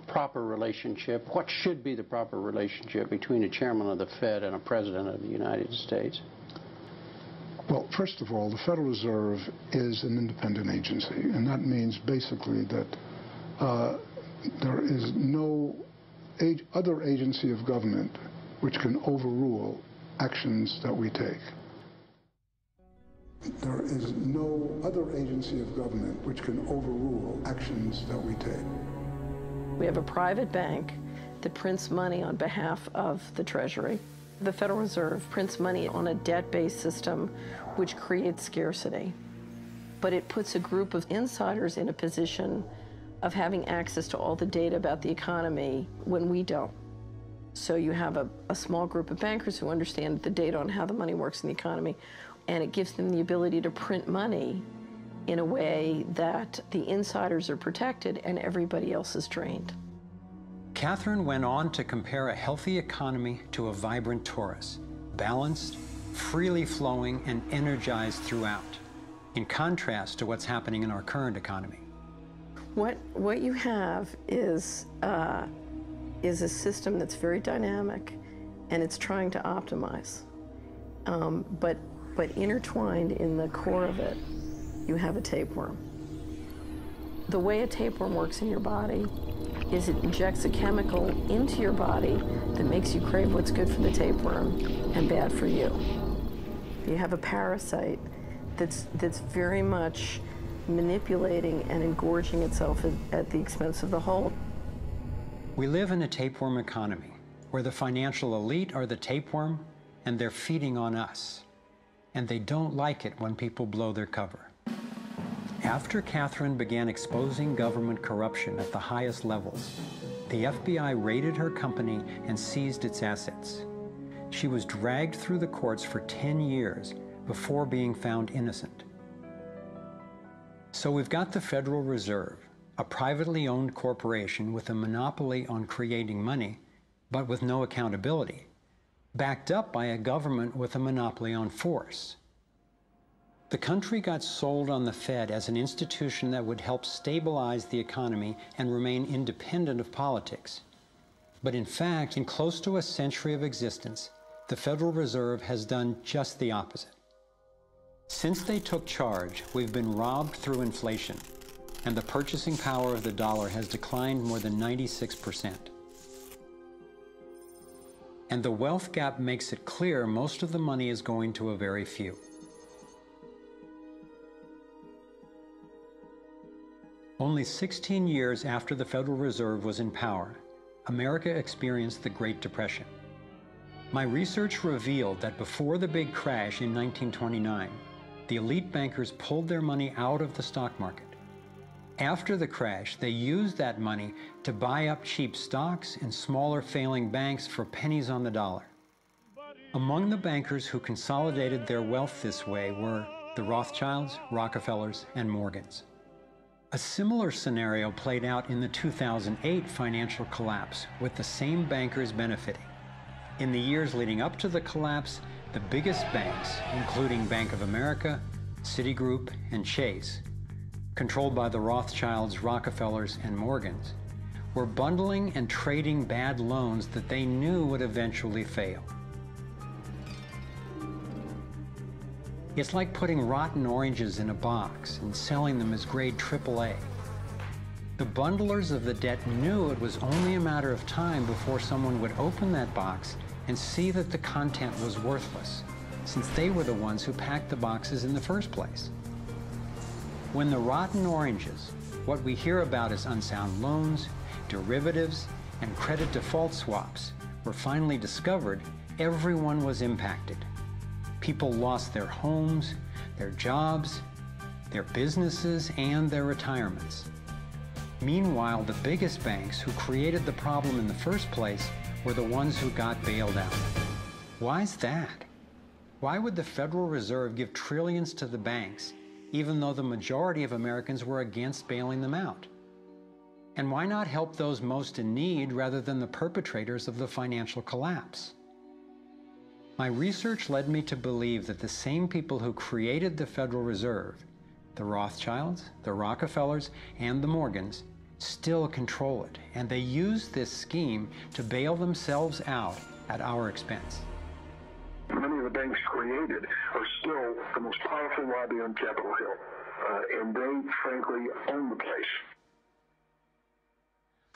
proper relationship, what should be the proper relationship between a chairman of the Fed and a president of the United States? Well, first of all, the Federal Reserve is an independent agency, and that means basically that there is no other agency of government which can overrule actions that we take. There is no other agency of government which can overrule actions that we take. We have a private bank that prints money on behalf of the Treasury. The Federal Reserve prints money on a debt-based system which creates scarcity. But it puts a group of insiders in a position of having access to all the data about the economy when we don't. So you have a small group of bankers who understand the data on how the money works in the economy, and it gives them the ability to print money in a way that the insiders are protected and everybody else is drained. Catherine went on to compare a healthy economy to a vibrant torus, balanced, freely flowing, and energized throughout, in contrast to what's happening in our current economy. What you have is a system that's very dynamic, and it's trying to optimize. But But intertwined in the core of it, you have a tapeworm. The way a tapeworm works in your body is it injects a chemical into your body that makes you crave what's good for the tapeworm and bad for you. You have a parasite that's very much manipulating and engorging itself at the expense of the whole. We live in a tapeworm economy where the financial elite are the tapeworm and they're feeding on us. And they don't like it when people blow their cover. After Catherine began exposing government corruption at the highest levels, the FBI raided her company and seized its assets. She was dragged through the courts for 10 years before being found innocent. So we've got the Federal Reserve, a privately owned corporation with a monopoly on creating money, but with no accountability, backed up by a government with a monopoly on force. The country got sold on the Fed as an institution that would help stabilize the economy and remain independent of politics. But in fact, in close to a century of existence, the Federal Reserve has done just the opposite. Since they took charge, we've been robbed through inflation, and the purchasing power of the dollar has declined more than 96%. And the wealth gap makes it clear most of the money is going to a very few. Only 16 years after the Federal Reserve was in power, America experienced the Great Depression. My research revealed that before the big crash in 1929, the elite bankers pulled their money out of the stock market. After the crash, they used that money to buy up cheap stocks and smaller failing banks for pennies on the dollar. Among the bankers who consolidated their wealth this way were the Rothschilds, Rockefellers, and Morgans. A similar scenario played out in the 2008 financial collapse, with the same bankers benefiting. In the years leading up to the collapse, the biggest banks, including Bank of America, Citigroup, and Chase, controlled by the Rothschilds, Rockefellers, and Morgans, were bundling and trading bad loans that they knew would eventually fail. It's like putting rotten oranges in a box and selling them as grade AAA. The bundlers of the debt knew it was only a matter of time before someone would open that box and see that the content was worthless, since they were the ones who packed the boxes in the first place. When the rotten oranges, what we hear about as unsound loans, derivatives, and credit default swaps, were finally discovered, everyone was impacted. People lost their homes, their jobs, their businesses, and their retirements. Meanwhile, the biggest banks who created the problem in the first place were the ones who got bailed out. Why's that? Why would the Federal Reserve give trillions to the banks, even though the majority of Americans were against bailing them out? And why not help those most in need rather than the perpetrators of the financial collapse? My research led me to believe that the same people who created the Federal Reserve, the Rothschilds, the Rockefellers, and the Morgans, still control it, and they use this scheme to bail themselves out at our expense. Many of the banks created are still the most powerful lobby on Capitol Hill, and they, frankly, own the place.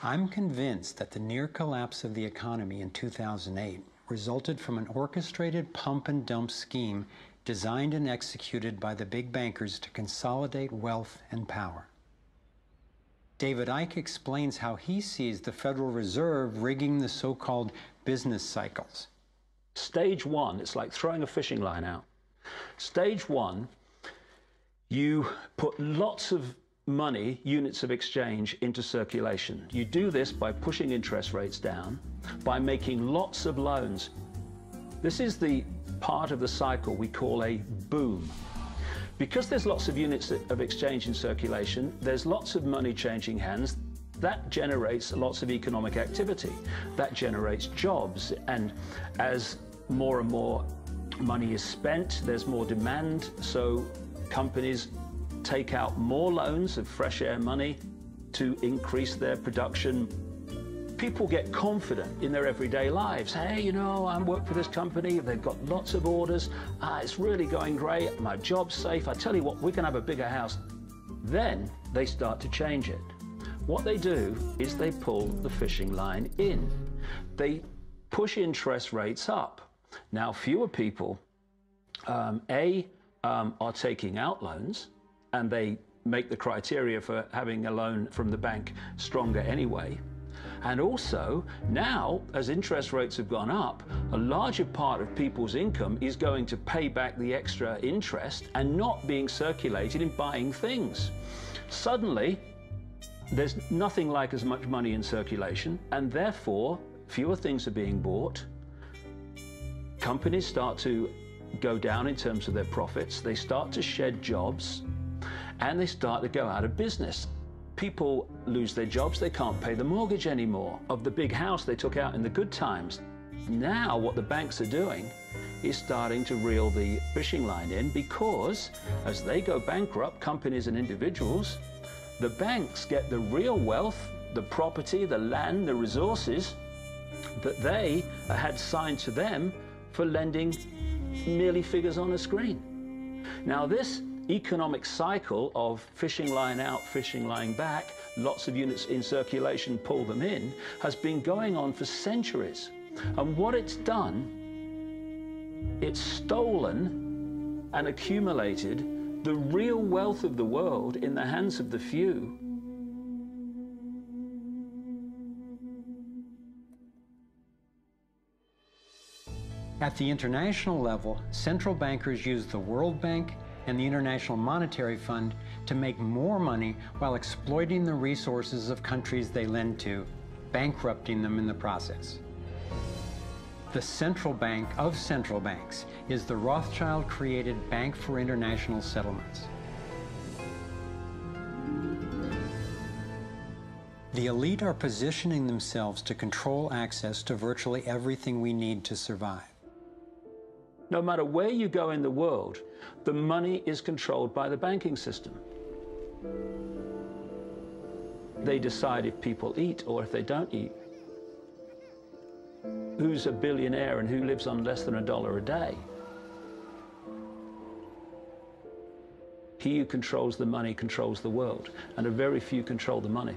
I'm convinced that the near collapse of the economy in 2008 resulted from an orchestrated pump and dump scheme designed and executed by the big bankers to consolidate wealth and power. David Icke explains how he sees the Federal Reserve rigging the so-called business cycles. Stage one, it's like throwing a fishing line out. Stage one, you put lots of money, units of exchange, into circulation. You do this by pushing interest rates down, by making lots of loans. This is the part of the cycle we call a boom. Because there's lots of units of exchange in circulation, there's lots of money changing hands. That generates lots of economic activity. That generates jobs. And as more and more money is spent, there's more demand. So companies take out more loans of fresh air money to increase their production. people get confident in their everyday lives. Hey, you know, I work for this company, they've got lots of orders, it's really going great, my job's safe, I tell you what, we can have a bigger house. Then they start to change it. What they do is they pull the fishing line in. They push interest rates up. Now, fewer people, are taking out loans, and they make the criteria for having a loan from the bank stronger anyway. And also, now, as interest rates have gone up, a larger part of people's income is going to pay back the extra interest and not being circulated in buying things. Suddenly, there's nothing like as much money in circulation, and therefore, fewer things are being bought. Companies start to go down in terms of their profits, they start to shed jobs, and they start to go out of business. People lose their jobs, they can't pay the mortgage anymore of the big house they took out in the good times. Now what the banks are doing is starting to reel the fishing line in, because as they go bankrupt, companies and individuals, the banks get the real wealth, the property, the land, the resources that they had signed to them for lending merely figures on a screen. Now this economic cycle of fishing line out, fishing line back, lots of units in circulation, pull them in, has been going on for centuries. And what it's done, it's stolen and accumulated the real wealth of the world in the hands of the few. At the international level, central bankers use the World Bank and the International Monetary Fund to make more money while exploiting the resources of countries they lend to, bankrupting them in the process. The central bank of central banks is the Rothschild-created Bank for International Settlements. The elite are positioning themselves to control access to virtually everything we need to survive. No matter where you go in the world, the money is controlled by the banking system. They decide if people eat or if they don't eat. Who's a billionaire and who lives on less than $1 a day? He who controls the money controls the world, and a very few control the money.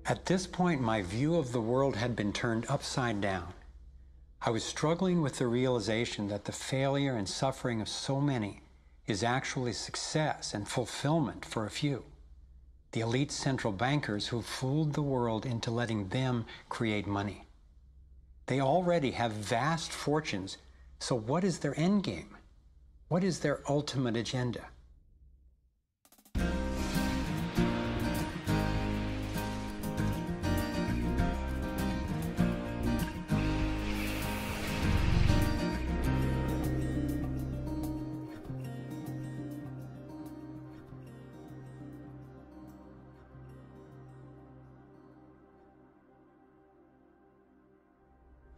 At this point, my view of the world had been turned upside down. I was struggling with the realization that the failure and suffering of so many is actually success and fulfillment for a few. The elite central bankers who fooled the world into letting them create money. They already have vast fortunes, so what is their end game? What is their ultimate agenda?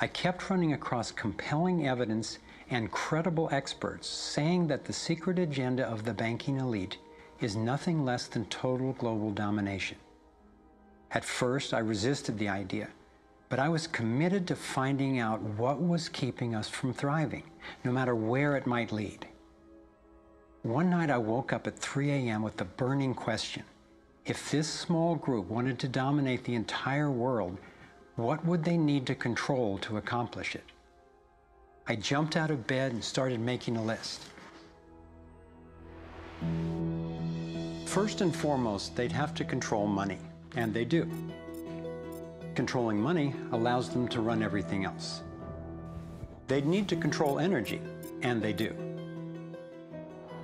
I kept running across compelling evidence and credible experts saying that the secret agenda of the banking elite is nothing less than total global domination. At first, I resisted the idea, but I was committed to finding out what was keeping us from thriving, no matter where it might lead. One night I woke up at 3 a.m. with the burning question: if this small group wanted to dominate the entire world, what would they need to control to accomplish it? I jumped out of bed and started making a list. First and foremost, they'd have to control money, and they do. Controlling money allows them to run everything else. They'd need to control energy, and they do.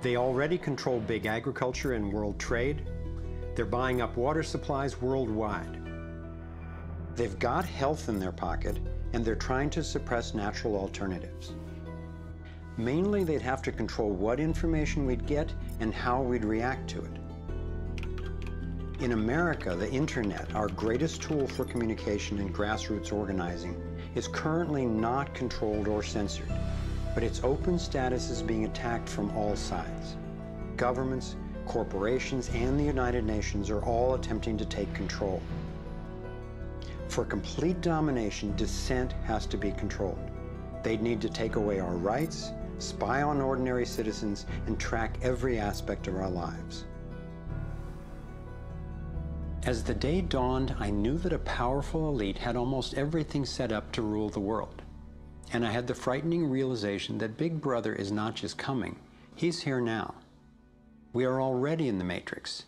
They already control big agriculture and world trade. They're buying up water supplies worldwide. They've got health in their pocket, and they're trying to suppress natural alternatives. Mainly, they'd have to control what information we'd get and how we'd react to it. In America, the internet, our greatest tool for communication and grassroots organizing, is currently not controlled or censored, but its open status is being attacked from all sides. Governments, corporations, and the United Nations are all attempting to take control. For complete domination, dissent has to be controlled. They'd need to take away our rights, spy on ordinary citizens, and track every aspect of our lives. As the day dawned, I knew that a powerful elite had almost everything set up to rule the world. And I had the frightening realization that Big Brother is not just coming, he's here now. We are already in the Matrix.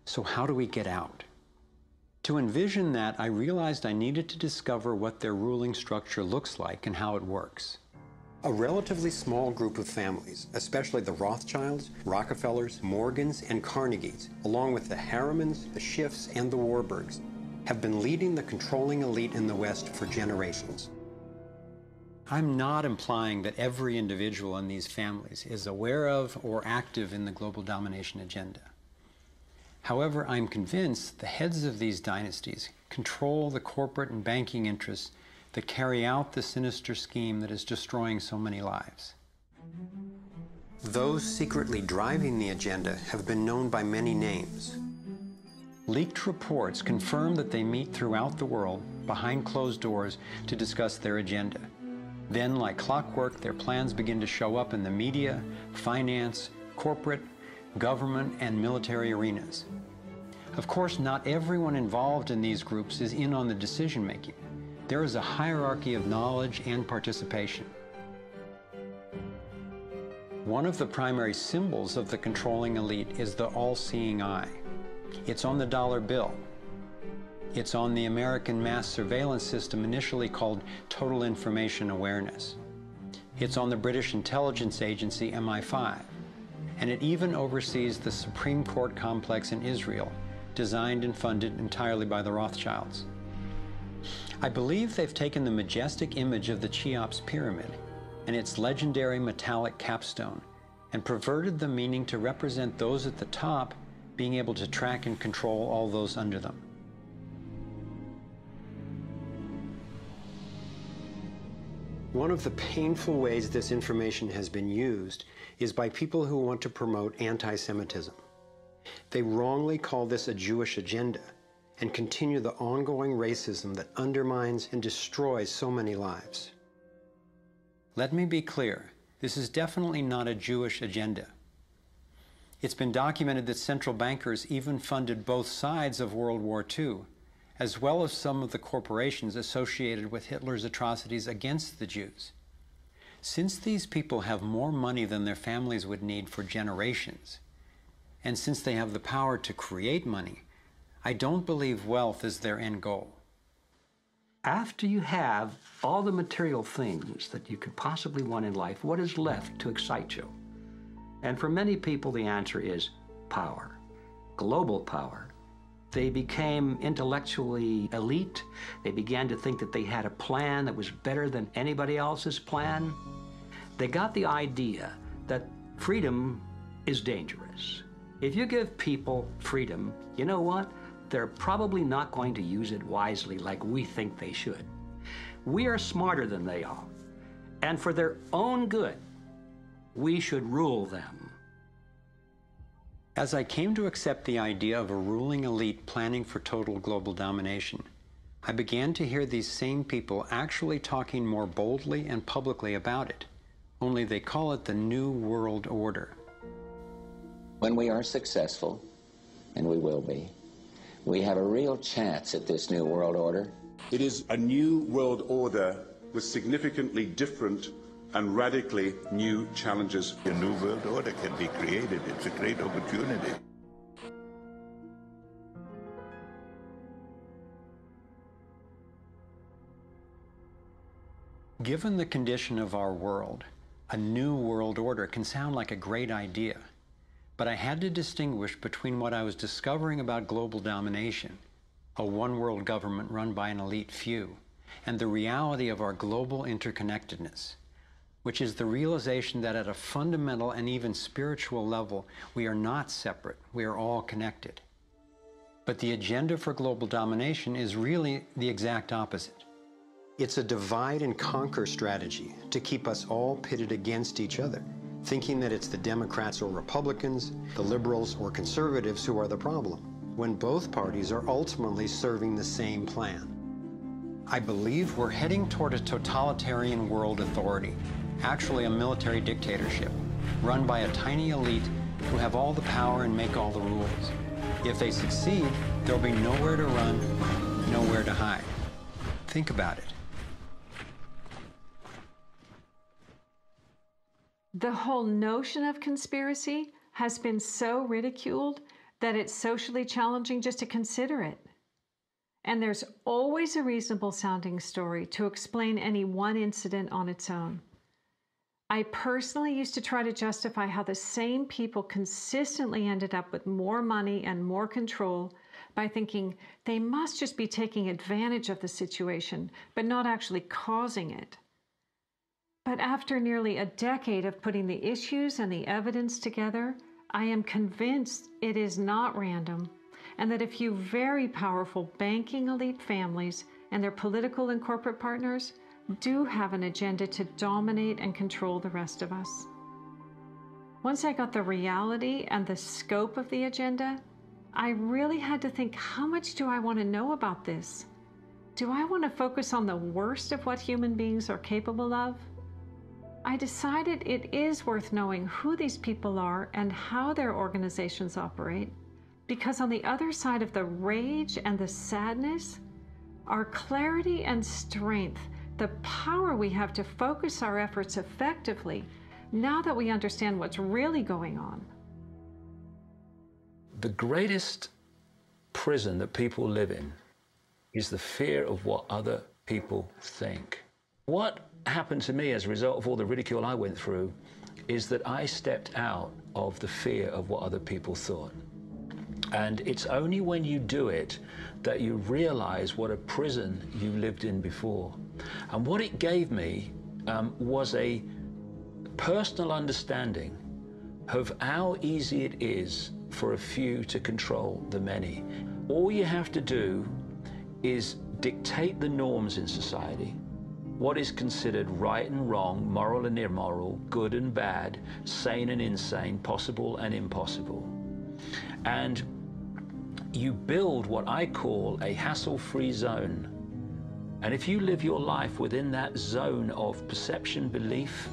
So how do we get out? To envision that, I realized I needed to discover what their ruling structure looks like and how it works. A relatively small group of families, especially the Rothschilds, Rockefellers, Morgans, and Carnegies, along with the Harrimans, the Schiffs, and the Warburgs, have been leading the controlling elite in the West for generations. I'm not implying that every individual in these families is aware of or active in the global domination agenda. However, I'm convinced the heads of these dynasties control the corporate and banking interests that carry out the sinister scheme that is destroying so many lives. Those secretly driving the agenda have been known by many names. Leaked reports confirm that they meet throughout the world, behind closed doors, to discuss their agenda. Then, like clockwork, their plans begin to show up in the media, finance, corporate, government, and military arenas. Of course, not everyone involved in these groups is in on the decision-making. There is a hierarchy of knowledge and participation. One of the primary symbols of the controlling elite is the all-seeing eye. It's on the dollar bill. It's on the American mass surveillance system initially called Total Information Awareness. It's on the British intelligence agency MI5. And it even oversees the Supreme Court complex in Israel, designed and funded entirely by the Rothschilds. I believe they've taken the majestic image of the Cheops pyramid and its legendary metallic capstone and perverted the meaning to represent those at the top being able to track and control all those under them. One of the painful ways this information has been used is by people who want to promote anti-Semitism. They wrongly call this a Jewish agenda and continue the ongoing racism that undermines and destroys so many lives. Let me be clear, this is definitely not a Jewish agenda. It's been documented that central bankers even funded both sides of World War II, as well as some of the corporations associated with Hitler's atrocities against the Jews. Since these people have more money than their families would need for generations, and since they have the power to create money, I don't believe wealth is their end goal. After you have all the material things that you could possibly want in life, what is left to excite you? And for many people, the answer is power, global power. They became intellectually elite. They began to think that they had a plan that was better than anybody else's plan. They got the idea that freedom is dangerous. If you give people freedom, you know what? They're probably not going to use it wisely like we think they should. We are smarter than they are. And for their own good, we should rule them. As I came to accept the idea of a ruling elite planning for total global domination, I began to hear these same people actually talking more boldly and publicly about it, only they call it the New World Order. When we are successful, and we will be, we have a real chance at this New World Order. It is a new world order with significantly different and radically new challenges. A new world order can be created. It's a great opportunity. Given the condition of our world, a new world order can sound like a great idea. But I had to distinguish between what I was discovering about global domination, a one-world government run by an elite few, and the reality of our global interconnectedness, which is the realization that at a fundamental and even spiritual level, we are not separate, we are all connected. But the agenda for global domination is really the exact opposite. It's a divide and conquer strategy to keep us all pitted against each other, thinking that it's the Democrats or Republicans, the liberals or conservatives who are the problem, when both parties are ultimately serving the same plan. I believe we're heading toward a totalitarian world authority, actually a military dictatorship, run by a tiny elite who have all the power and make all the rules. If they succeed, there'll be nowhere to run, nowhere to hide. Think about it. The whole notion of conspiracy has been so ridiculed that it's socially challenging just to consider it. And there's always a reasonable sounding story to explain any one incident on its own. I personally used to try to justify how the same people consistently ended up with more money and more control by thinking they must just be taking advantage of the situation, but not actually causing it. But after nearly a decade of putting the issues and the evidence together, I am convinced it is not random, and that a few very powerful banking elite families and their political and corporate partners do have an agenda to dominate and control the rest of us. Once I got the reality and the scope of the agenda, I really had to think, how much do I want to know about this? Do I want to focus on the worst of what human beings are capable of? I decided it is worth knowing who these people are and how their organizations operate, because on the other side of the rage and the sadness are clarity and strength, the power we have to focus our efforts effectively now that we understand what's really going on. The greatest prison that people live in is the fear of what other people think. What happened to me as a result of all the ridicule I went through is that I stepped out of the fear of what other people thought. And it's only when you do it that you realize what a prison you lived in before. And what it gave me was a personal understanding of how easy it is for a few to control the many. All you have to do is dictate the norms in society, what is considered right and wrong, moral and immoral, good and bad, sane and insane, possible and impossible. And you build what I call a hassle-free zone. And if you live your life within that zone of perception, belief,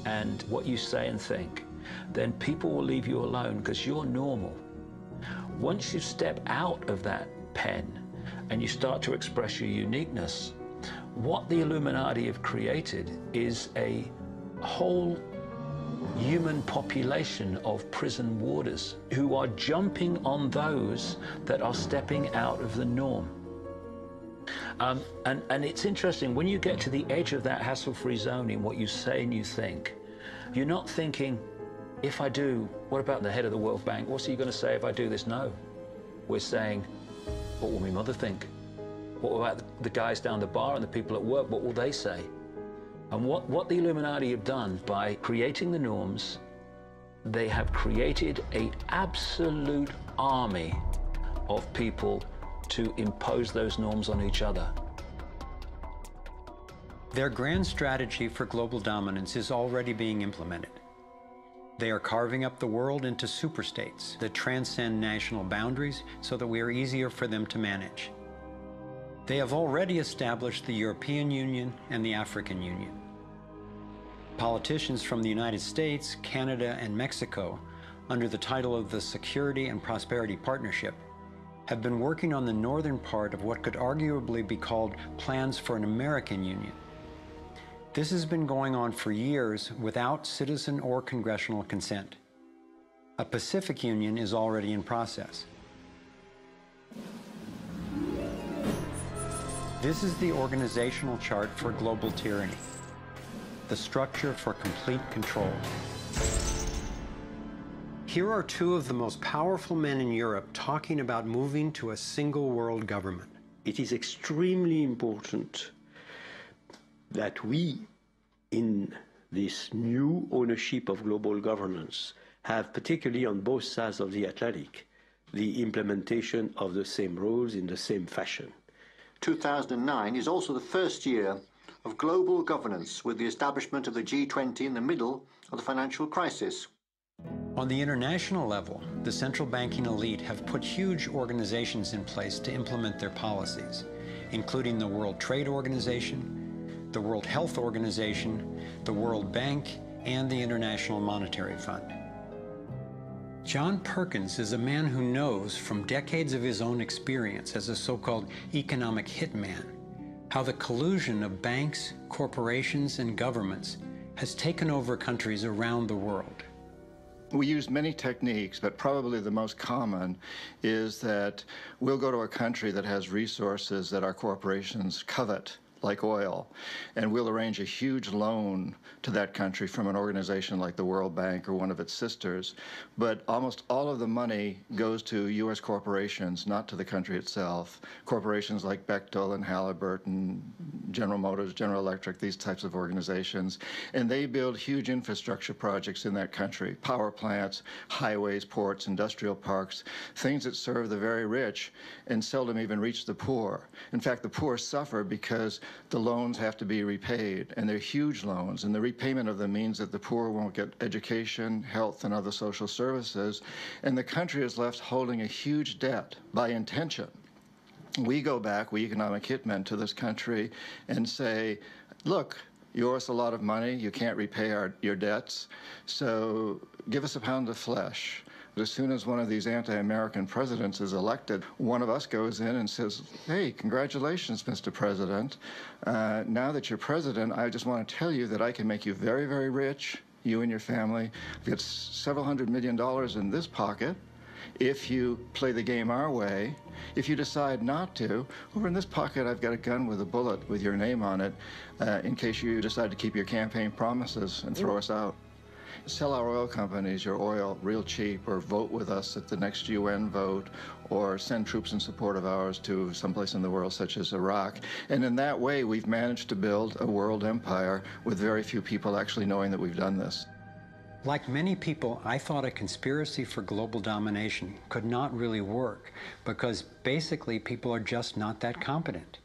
and what you say and think, then people will leave you alone because you're normal. Once you step out of that pen and you start to express your uniqueness, what the Illuminati have created is a whole human population of prison warders who are jumping on those that are stepping out of the norm. And it's interesting, when you get to the edge of that hassle-free zone in what you say and you think, you're not thinking, if I do, what about the head of the World Bank? What's he going to say if I do this? No. We're saying, what will my mother think? What about the guys down the bar and the people at work? What will they say? And what the Illuminati have done by creating the norms, they have created an absolute army of people to impose those norms on each other. Their grand strategy for global dominance is already being implemented. They are carving up the world into superstates that transcend national boundaries so that we are easier for them to manage. They have already established the European Union and the African Union. Politicians from the United States, Canada, and Mexico, under the title of the Security and Prosperity Partnership, have been working on the northern part of what could arguably be called plans for an American Union. This has been going on for years without citizen or congressional consent. A Pacific Union is already in process. This is the organizational chart for global tyranny, the structure for complete control. Here are two of the most powerful men in Europe talking about moving to a single world government. It is extremely important that we, in this new ownership of global governance, have, particularly on both sides of the Atlantic, the implementation of the same rules in the same fashion. 2009 is also the first year of global governance with the establishment of the G20 in the middle of the financial crisis. On the international level, the central banking elite have put huge organizations in place to implement their policies, including the World Trade Organization, the World Health Organization, the World Bank, and the International Monetary Fund. John Perkins is a man who knows from decades of his own experience as a so-called economic hitman how the collusion of banks, corporations, and governments has taken over countries around the world. We use many techniques, but probably the most common is that we'll go to a country that has resources that our corporations covet, like oil, and we'll arrange a huge loan to that country from an organization like the World Bank or one of its sisters, but almost all of the money goes to U.S. corporations, not to the country itself. Corporations like Bechtel and Halliburton, General Motors, General Electric, these types of organizations, and they build huge infrastructure projects in that country, power plants, highways, ports, industrial parks, things that serve the very rich and seldom even reach the poor. In fact, the poor suffer because the loans have to be repaid, and they're huge loans, and the repayment of them means that the poor won't get education, health, and other social services, and the country is left holding a huge debt by intention. We go back, we economic hitmen, to this country and say, look, you owe us a lot of money, you can't repay your debts, so give us a pound of flesh. As soon as one of these anti-American presidents is elected, one of us goes in and says, hey, congratulations, Mr. President. Now that you're president, I just want to tell you that I can make you very, very rich, you and your family. I've got several $100 million in this pocket. If you play the game our way, if you decide not to, over in this pocket I've got a gun with a bullet with your name on it in case you decide to keep your campaign promises and throw us out. Sell our oil companies your oil real cheap, or vote with us at the next UN vote, or send troops in support of ours to someplace in the world such as Iraq. And in that way, we've managed to build a world empire with very few people actually knowing that we've done this. Like many people, I thought a conspiracy for global domination could not really work because basically people are just not that competent.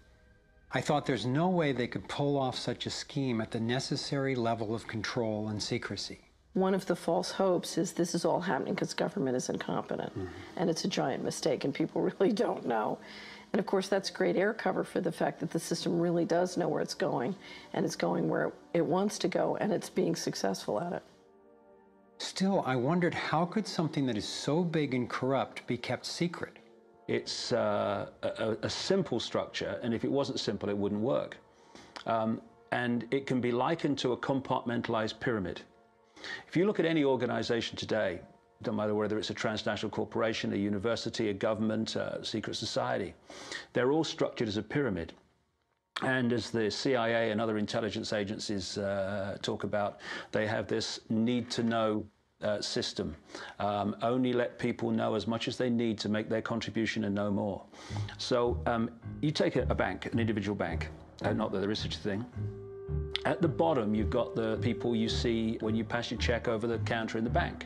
I thought there's no way they could pull off such a scheme at the necessary level of control and secrecy. One of the false hopes is this is all happening because government is incompetent, and it's a giant mistake, and people really don't know. And of course, that's great air cover for the fact that the system really does know where it's going, and it's going where it wants to go, and it's being successful at it. Still, I wondered how could something that is so big and corrupt be kept secret? It's a simple structure, and if it wasn't simple, it wouldn't work. And it can be likened to a compartmentalized pyramid. If you look at any organization today, no matter whether it's a transnational corporation, a university, a government, a secret society, they're all structured as a pyramid. And as the CIA and other intelligence agencies talk about, they have this need-to-know system. Only let people know as much as they need to make their contribution and no more. So you take a bank, an individual bank, not that there is such a thing. At the bottom, you've got the people you see when you pass your check over the counter in the bank.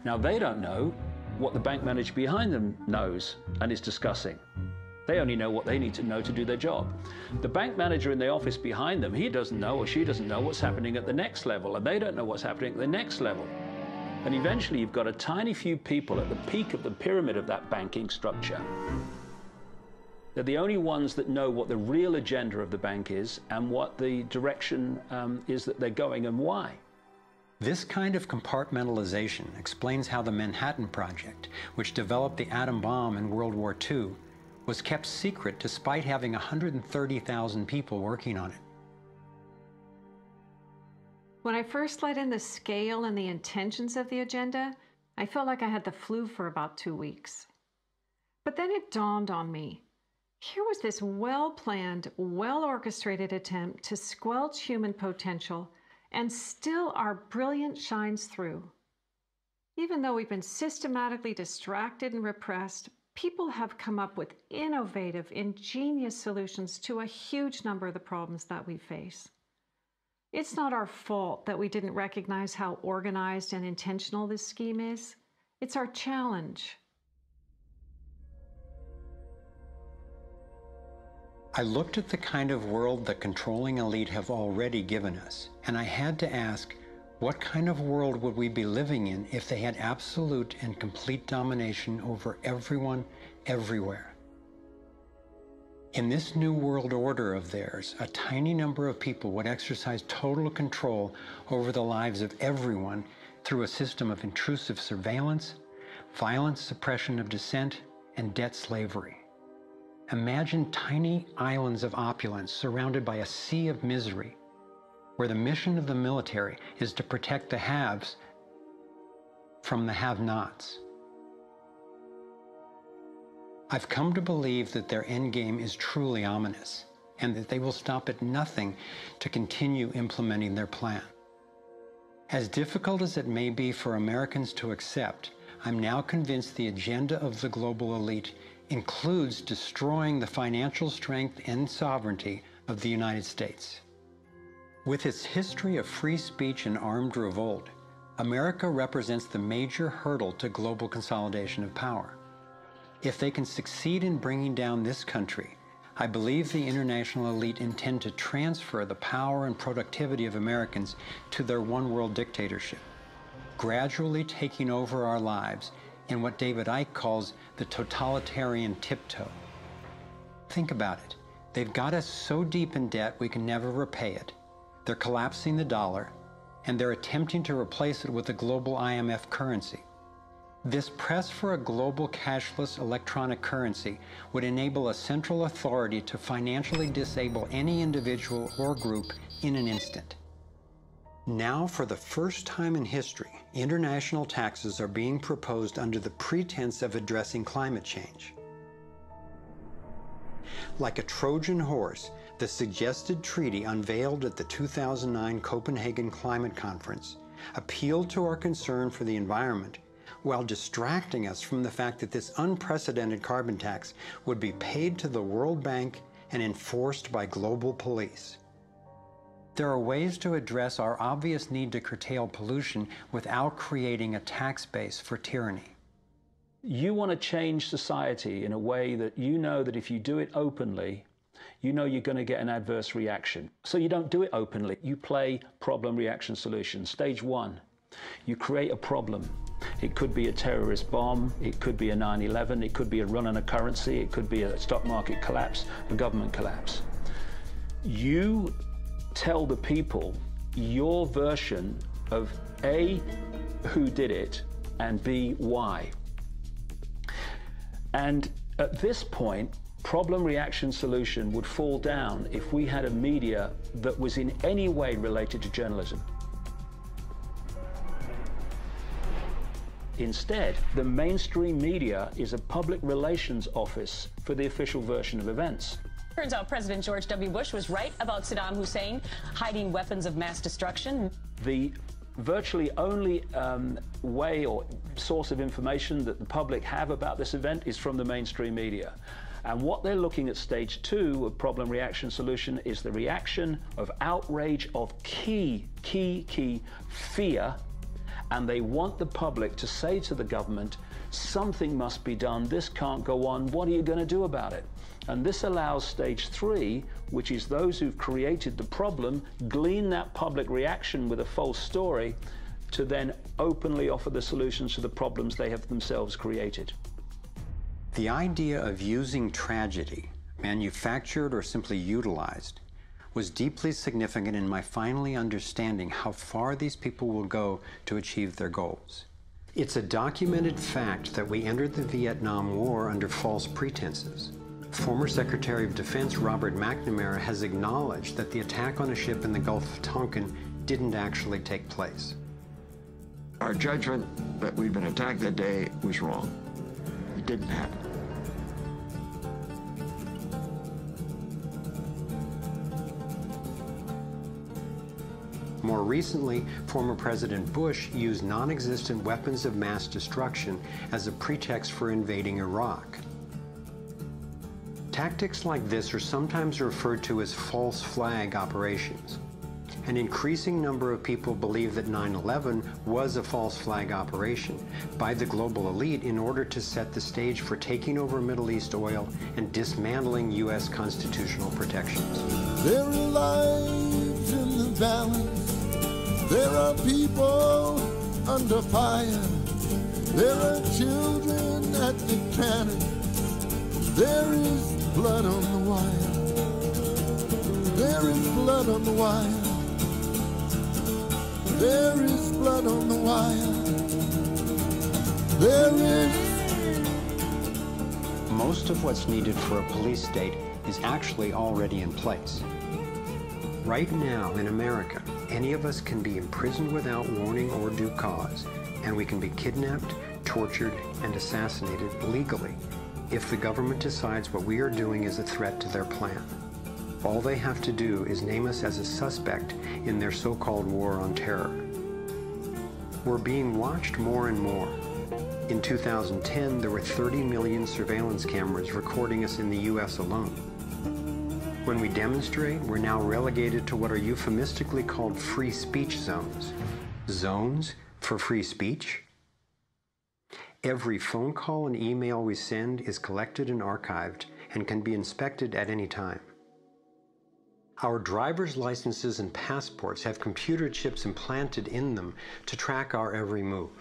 Now, they don't know what the bank manager behind them knows and is discussing. They only know what they need to know to do their job. The bank manager in the office behind them, he doesn't know or she doesn't know what's happening at the next level, and they don't know what's happening at the next level. And eventually, you've got a tiny few people at the peak of the pyramid of that banking structure. They're the only ones that know what the real agenda of the bank is and what the direction is that they're going and why. This kind of compartmentalization explains how the Manhattan Project, which developed the atom bomb in World War II, was kept secret despite having 130,000 people working on it. When I first let in the scale and the intentions of the agenda, I felt like I had the flu for about 2 weeks. But then it dawned on me. Here was this well-planned, well-orchestrated attempt to squelch human potential, and still our brilliance shines through. Even though we've been systematically distracted and repressed, people have come up with innovative, ingenious solutions to a huge number of the problems that we face. It's not our fault that we didn't recognize how organized and intentional this scheme is. It's our challenge. I looked at the kind of world the controlling elite have already given us, and I had to ask, what kind of world would we be living in if they had absolute and complete domination over everyone, everywhere? In this new world order of theirs, a tiny number of people would exercise total control over the lives of everyone through a system of intrusive surveillance, violent suppression of dissent, and debt slavery. Imagine tiny islands of opulence surrounded by a sea of misery, where the mission of the military is to protect the haves from the have-nots. I've come to believe that their endgame is truly ominous, and that they will stop at nothing to continue implementing their plan. As difficult as it may be for Americans to accept, I'm now convinced the agenda of the global elite includes destroying the financial strength and sovereignty of the United States. With its history of free speech and armed revolt, America represents the major hurdle to global consolidation of power. If they can succeed in bringing down this country, I believe the international elite intend to transfer the power and productivity of Americans to their one-world dictatorship, gradually taking over our lives in what David Icke calls the totalitarian tiptoe. Think about it. They've got us so deep in debt we can never repay it. They're collapsing the dollar, and they're attempting to replace it with a global IMF currency. This press for a global cashless electronic currency would enable a central authority to financially disable any individual or group in an instant. Now, for the first time in history, international taxes are being proposed under the pretense of addressing climate change. Like a Trojan horse, the suggested treaty unveiled at the 2009 Copenhagen Climate Conference appealed to our concern for the environment while distracting us from the fact that this unprecedented carbon tax would be paid to the World Bank and enforced by global police. There are ways to address our obvious need to curtail pollution without creating a tax base for tyranny. You want to change society in a way that you know that if you do it openly, you know you're going to get an adverse reaction. So you don't do it openly. You play problem, reaction, solution. Stage one, you create a problem. It could be a terrorist bomb, it could be a 9/11, it could be a run on a currency, it could be a stock market collapse, a government collapse. You tell the people your version of A, who did it, and B, why. And at this point, problem, reaction, solution would fall down if we had a media that was in any way related to journalism. Instead, the mainstream media is a public relations office for the official version of events. Turns out President George W. Bush was right about Saddam Hussein hiding weapons of mass destruction. The virtually only way or source of information that the public have about this event is from the mainstream media. And what they're looking at stage two of problem, reaction, solution is the reaction of outrage, of key fear. And they want the public to say to the government, something must be done, this can't go on, what are you going to do about it? And this allows stage three, which is those who've created the problem, glean that public reaction with a false story, to then openly offer the solutions to the problems they have themselves created. The idea of using tragedy, manufactured or simply utilized, was deeply significant in my finally understanding how far these people will go to achieve their goals. It's a documented fact that we entered the Vietnam War under false pretenses. Former Secretary of Defense Robert McNamara has acknowledged that the attack on a ship in the Gulf of Tonkin didn't actually take place. Our judgment that we'd been attacked that day was wrong. It didn't happen. More recently, former President Bush used non-existent weapons of mass destruction as a pretext for invading Iraq. Tactics like this are sometimes referred to as false flag operations. An increasing number of people believe that 9/11 was a false flag operation by the global elite in order to set the stage for taking over Middle East oil and dismantling U.S. constitutional protections. There are lives in the valleys. There are people under fire. There are children at the cannon. There is blood on the wire. There is blood on the wire. There is blood on the wire. There is. Most of what's needed for a police state is actually already in place. Right now in America, any of us can be imprisoned without warning or due cause, and we can be kidnapped, tortured, and assassinated legally if the government decides what we are doing is a threat to their plan. All they have to do is name us as a suspect in their so-called war on terror. We're being watched more and more. In 2010, there were 30 million surveillance cameras recording us in the US alone. When we demonstrate, we're now relegated to what are euphemistically called free speech zones. Zones for free speech? Every phone call and email we send is collected and archived and can be inspected at any time. Our driver's licenses and passports have computer chips implanted in them to track our every move.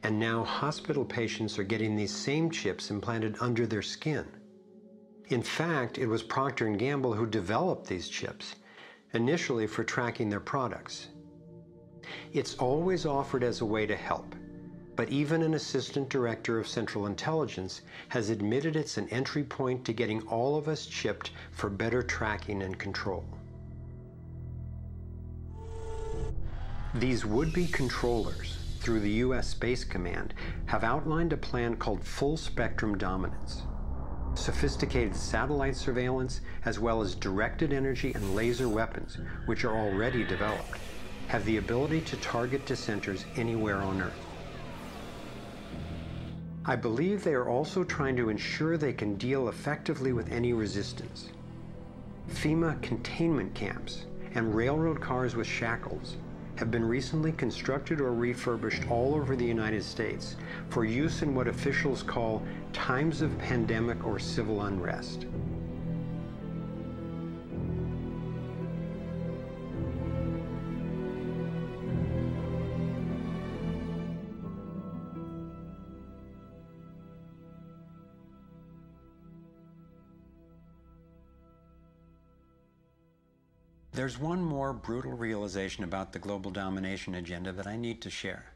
And now hospital patients are getting these same chips implanted under their skin. In fact, it was Procter & Gamble who developed these chips, initially for tracking their products. It's always offered as a way to help, but even an assistant director of Central Intelligence has admitted it's an entry point to getting all of us chipped for better tracking and control. These would-be controllers, through the U.S. Space Command, have outlined a plan called full spectrum dominance. Sophisticated satellite surveillance, as well as directed energy and laser weapons, which are already developed, have the ability to target dissenters anywhere on Earth. I believe they are also trying to ensure they can deal effectively with any resistance. FEMA containment camps and railroad cars with shackles have been recently constructed or refurbished all over the United States for use in what officials call times of pandemic or civil unrest. There's one more brutal realization about the global domination agenda that I need to share.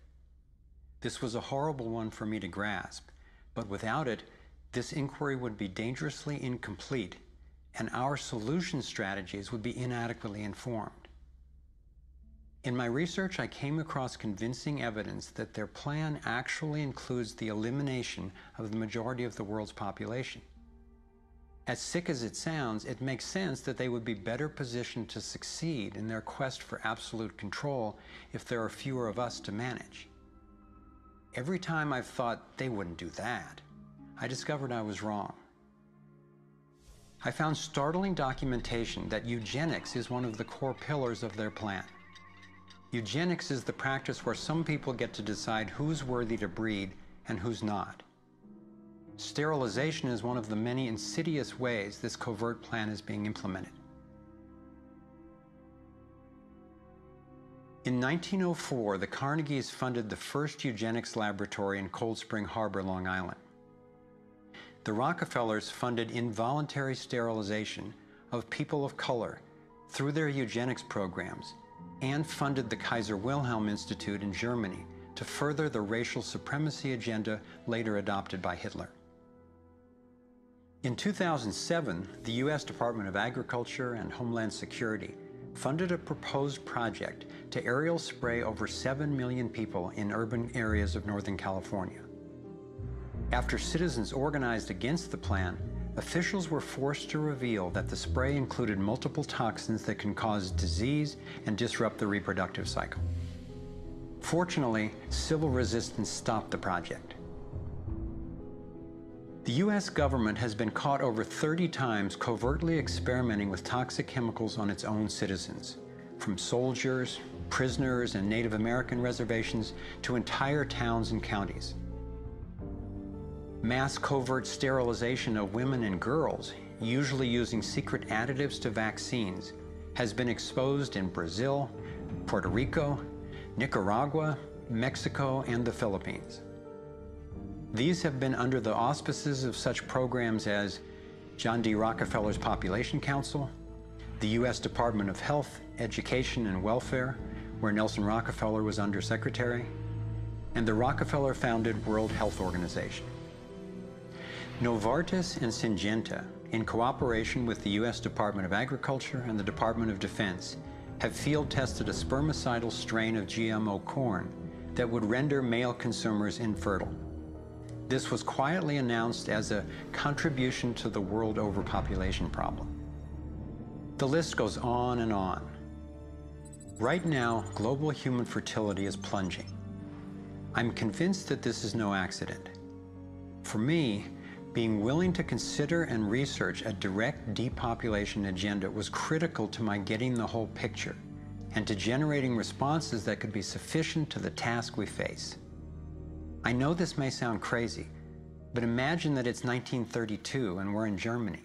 This was a horrible one for me to grasp, but without it, this inquiry would be dangerously incomplete, and our solution strategies would be inadequately informed. In my research, I came across convincing evidence that their plan actually includes the elimination of the majority of the world's population. As sick as it sounds, it makes sense that they would be better positioned to succeed in their quest for absolute control if there are fewer of us to manage. Every time I've thought they wouldn't do that, I discovered I was wrong. I found startling documentation that eugenics is one of the core pillars of their plan. Eugenics is the practice where some people get to decide who's worthy to breed and who's not. Sterilization is one of the many insidious ways this covert plan is being implemented. In 1904, the Carnegies funded the first eugenics laboratory in Cold Spring Harbor, Long Island. The Rockefellers funded involuntary sterilization of people of color through their eugenics programs and funded the Kaiser Wilhelm Institute in Germany to further the racial supremacy agenda later adopted by Hitler. In 2007, the U.S. Department of Agriculture and Homeland Security funded a proposed project to aerial spray over 7 million people in urban areas of Northern California. After citizens organized against the plan, officials were forced to reveal that the spray included multiple toxins that can cause disease and disrupt the reproductive cycle. Fortunately, civil resistance stopped the project. The U.S. government has been caught over 30 times covertly experimenting with toxic chemicals on its own citizens, from soldiers, prisoners, and Native American reservations to entire towns and counties. Mass covert sterilization of women and girls, usually using secret additives to vaccines, has been exposed in Brazil, Puerto Rico, Nicaragua, Mexico, and the Philippines. These have been under the auspices of such programs as John D. Rockefeller's Population Council, the U.S. Department of Health, Education, and Welfare, where Nelson Rockefeller was undersecretary, and the Rockefeller-founded World Health Organization. Novartis and Syngenta, in cooperation with the U.S. Department of Agriculture and the Department of Defense, have field-tested a spermicidal strain of GMO corn that would render male consumers infertile. This was quietly announced as a contribution to the world overpopulation problem. The list goes on and on. Right now, global human fertility is plunging. I'm convinced that this is no accident. For me, being willing to consider and research a direct depopulation agenda was critical to my getting the whole picture and to generating responses that could be sufficient to the task we face. I know this may sound crazy, but imagine that it's 1932 and we're in Germany.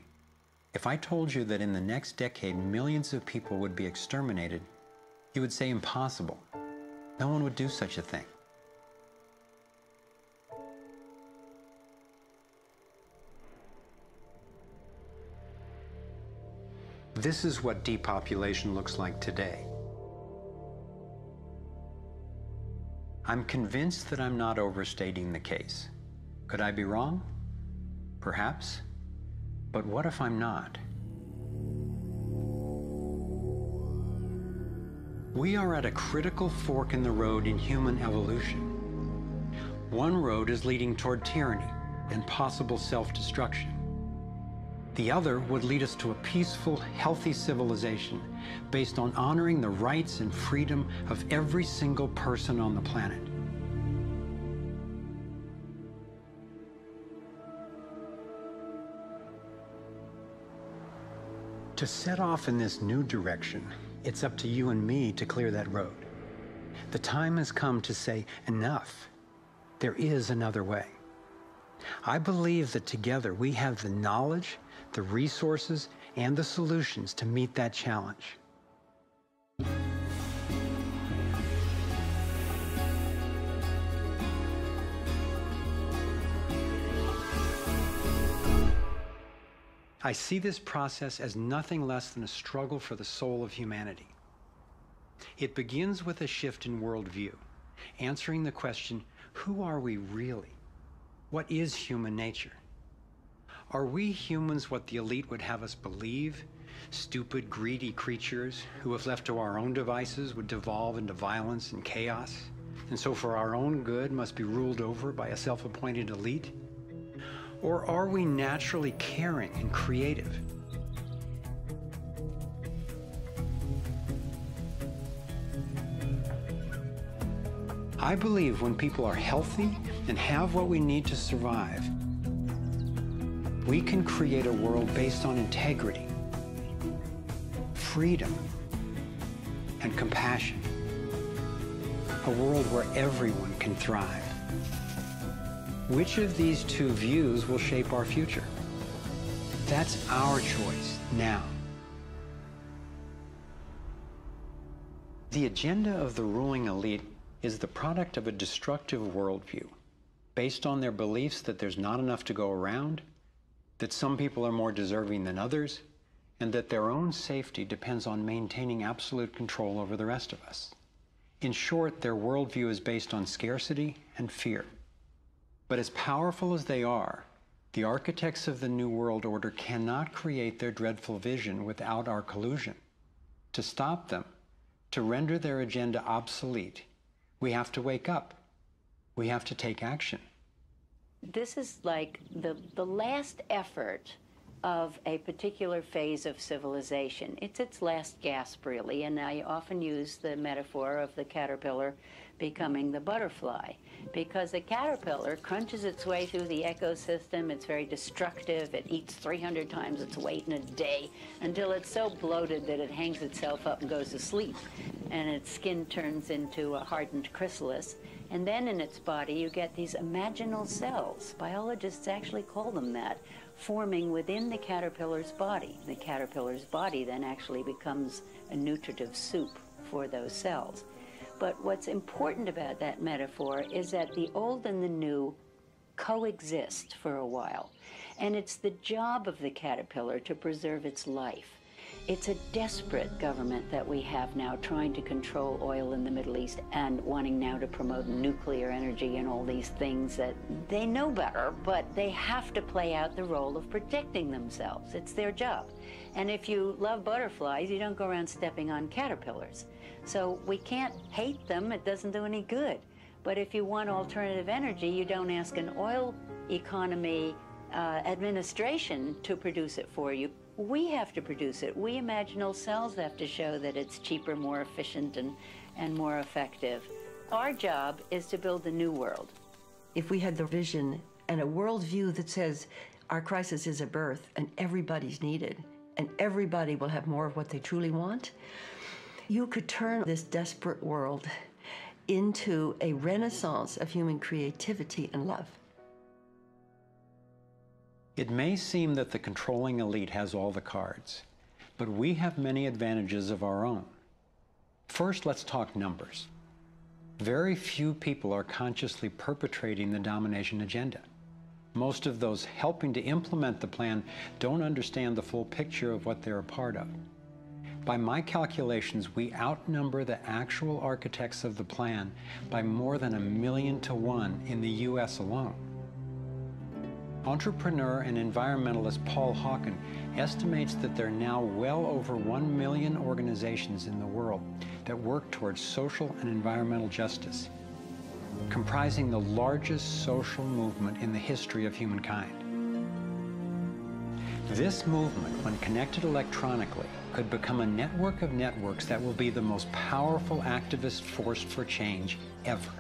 If I told you that in the next decade millions of people would be exterminated, you would say impossible. No one would do such a thing. This is what depopulation looks like today. I'm convinced that I'm not overstating the case. Could I be wrong? Perhaps. But what if I'm not? We are at a critical fork in the road in human evolution. One road is leading toward tyranny and possible self-destruction. The other would lead us to a peaceful, healthy civilization based on honoring the rights and freedom of every single person on the planet. To set off in this new direction, it's up to you and me to clear that road. The time has come to say, enough. There is another way. I believe that together we have the knowledge, the resources, and the solutions to meet that challenge. I see this process as nothing less than a struggle for the soul of humanity. It begins with a shift in worldview, answering the question, who are we really? What is human nature? Are we humans what the elite would have us believe? Stupid, greedy creatures who, if left to our own devices, would devolve into violence and chaos, and so for our own good must be ruled over by a self-appointed elite? Or are we naturally caring and creative? I believe when people are healthy and have what we need to survive, we can create a world based on integrity, freedom, and compassion. A world where everyone can thrive. Which of these two views will shape our future? That's our choice now. The agenda of the ruling elite is the product of a destructive worldview, based on their beliefs that there's not enough to go around, that some people are more deserving than others, and that their own safety depends on maintaining absolute control over the rest of us. In short, their worldview is based on scarcity and fear. But as powerful as they are, the architects of the New World Order cannot create their dreadful vision without our collusion. To stop them, to render their agenda obsolete, we have to wake up. We have to take action. This is like the last effort of a particular phase of civilization. It's its last gasp, really, and I often use the metaphor of the caterpillar becoming the butterfly, because the caterpillar crunches its way through the ecosystem. It's very destructive. It eats 300 times its weight in a day until it's so bloated that it hangs itself up and goes to sleep, and its skin turns into a hardened chrysalis. And then in its body you get these imaginal cells, biologists actually call them that, forming within the caterpillar's body. The caterpillar's body then actually becomes a nutritive soup for those cells. But what's important about that metaphor is that the old and the new coexist for a while. And it's the job of the caterpillar to preserve its life. It's a desperate government that we have now trying to control oil in the Middle East and wanting now to promote nuclear energy and all these things that they know better, but they have to play out the role of protecting themselves. It's their job. And if you love butterflies, you don't go around stepping on caterpillars. So we can't hate them. It doesn't do any good. But if you want alternative energy, you don't ask an oil economy administration to produce it for you. We have to produce it. We imaginal cells have to show that it's cheaper, more efficient, and more effective. Our job is to build a new world. If we had the vision and a worldview that says our crisis is a birth and everybody's needed and everybody will have more of what they truly want, you could turn this desperate world into a renaissance of human creativity and love. It may seem that the controlling elite has all the cards, but we have many advantages of our own. First, let's talk numbers. Very few people are consciously perpetrating the domination agenda. Most of those helping to implement the plan don't understand the full picture of what they're a part of. By my calculations, we outnumber the actual architects of the plan by more than 1,000,000 to 1 in the US alone. Entrepreneur and environmentalist Paul Hawken estimates that there are now well over 1 million organizations in the world that work towards social and environmental justice, comprising the largest social movement in the history of humankind. This movement, when connected electronically, could become a network of networks that will be the most powerful activist force for change ever.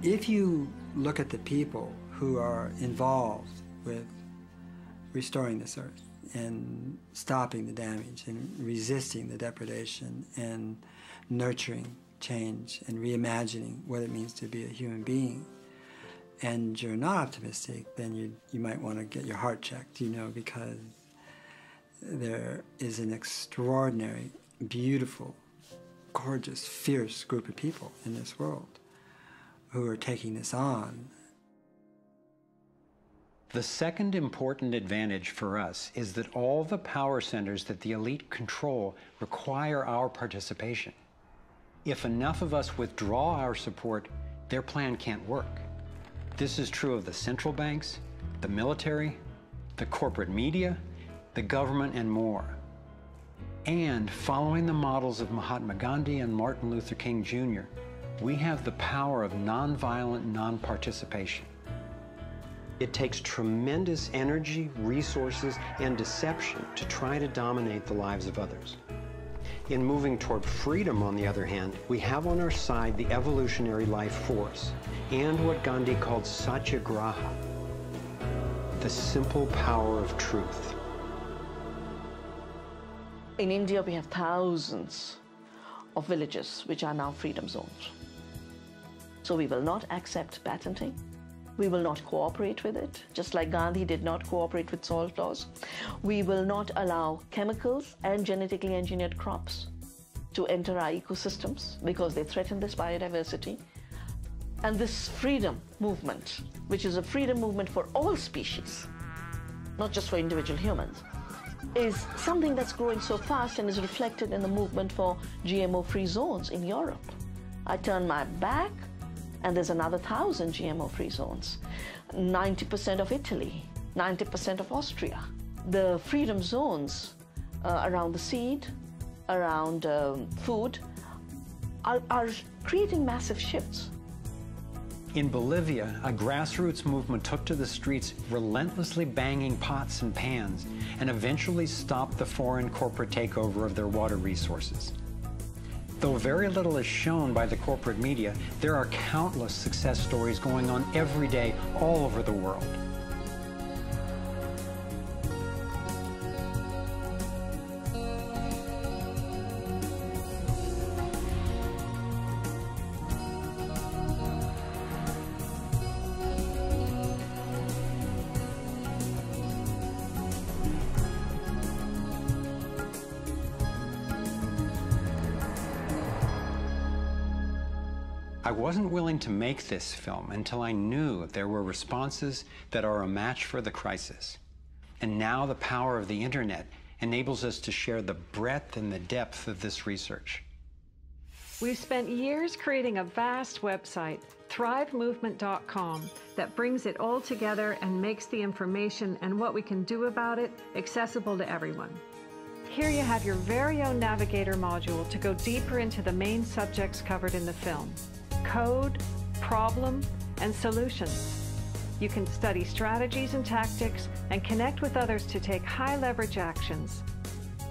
If you look at the people who are involved with restoring this earth and stopping the damage and resisting the depredation and nurturing change and reimagining what it means to be a human being, and you're not optimistic, then you might want to get your heart checked, because there is an extraordinary, beautiful, gorgeous, fierce group of people in this world who are taking this on. The second important advantage for us is that all the power centers that the elite control require our participation. If enough of us withdraw our support, their plan can't work. This is true of the central banks, the military, the corporate media, the government, and more. And following the models of Mahatma Gandhi and Martin Luther King Jr., we have the power of nonviolent non-participation. It takes tremendous energy, resources, and deception to try to dominate the lives of others. In moving toward freedom, on the other hand, we have on our side the evolutionary life force and what Gandhi called satyagraha, the simple power of truth. In India, we have thousands of villages which are now freedom zones. So we will not accept patenting. We will not cooperate with it, just like Gandhi did not cooperate with soil laws. We will not allow chemicals and genetically engineered crops to enter our ecosystems because they threaten this biodiversity. And this freedom movement, which is a freedom movement for all species, not just for individual humans, is something that's growing so fast and is reflected in the movement for GMO-free zones in Europe. I turn my back, and there's another 1,000 GMO-free zones. 90% of Italy, 90% of Austria. The freedom zones around the seed, around food, are creating massive shifts. In Bolivia, a grassroots movement took to the streets, relentlessly banging pots and pans, and eventually stopped the foreign corporate takeover of their water resources. Though very little is shown by the corporate media, there are countless success stories going on every day all over the world. I wasn't willing to make this film until I knew there were responses that are a match for the crisis. And now the power of the internet enables us to share the breadth and the depth of this research. We've spent years creating a vast website, thrivemovement.com, that brings it all together and makes the information and what we can do about it accessible to everyone. Here you have your very own navigator module to go deeper into the main subjects covered in the film: code, problem, and solutions. You can study strategies and tactics and connect with others to take high-leverage actions.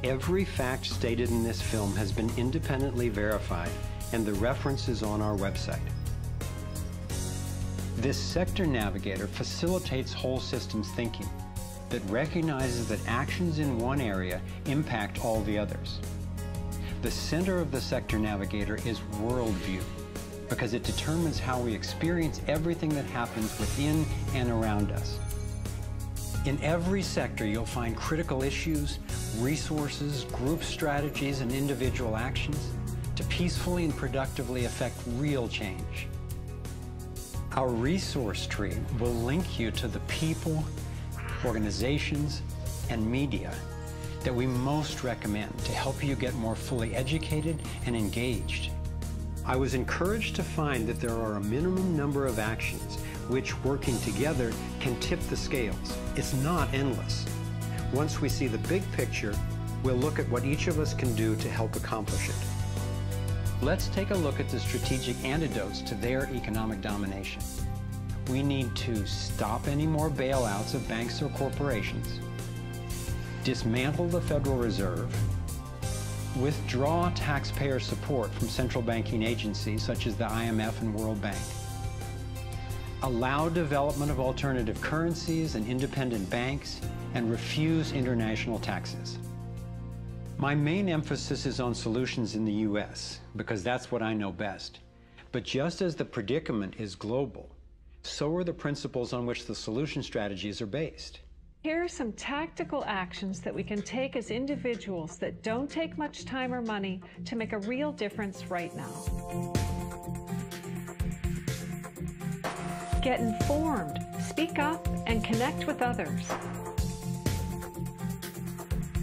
Every fact stated in this film has been independently verified, and the reference is on our website. This sector navigator facilitates whole systems thinking that recognizes that actions in one area impact all the others. The center of the sector navigator is worldview, because it determines how we experience everything that happens within and around us. In every sector, you'll find critical issues, resources, group strategies, and individual actions to peacefully and productively affect real change. Our resource tree will link you to the people, organizations, and media that we most recommend to help you get more fully educated and engaged. I was encouraged to find that there are a minimum number of actions which, working together, can tip the scales. It's not endless. Once we see the big picture, we'll look at what each of us can do to help accomplish it. Let's take a look at the strategic antidotes to their economic domination. We need to stop any more bailouts of banks or corporations, dismantle the Federal Reserve, withdraw taxpayer support from central banking agencies such as the IMF and World Bank, allow development of alternative currencies and independent banks, and refuse international taxes. My main emphasis is on solutions in the U.S., because that's what I know best. But just as the predicament is global, so are the principles on which the solution strategies are based. Here are some tactical actions that we can take as individuals that don't take much time or money to make a real difference right now. Get informed, speak up, and connect with others.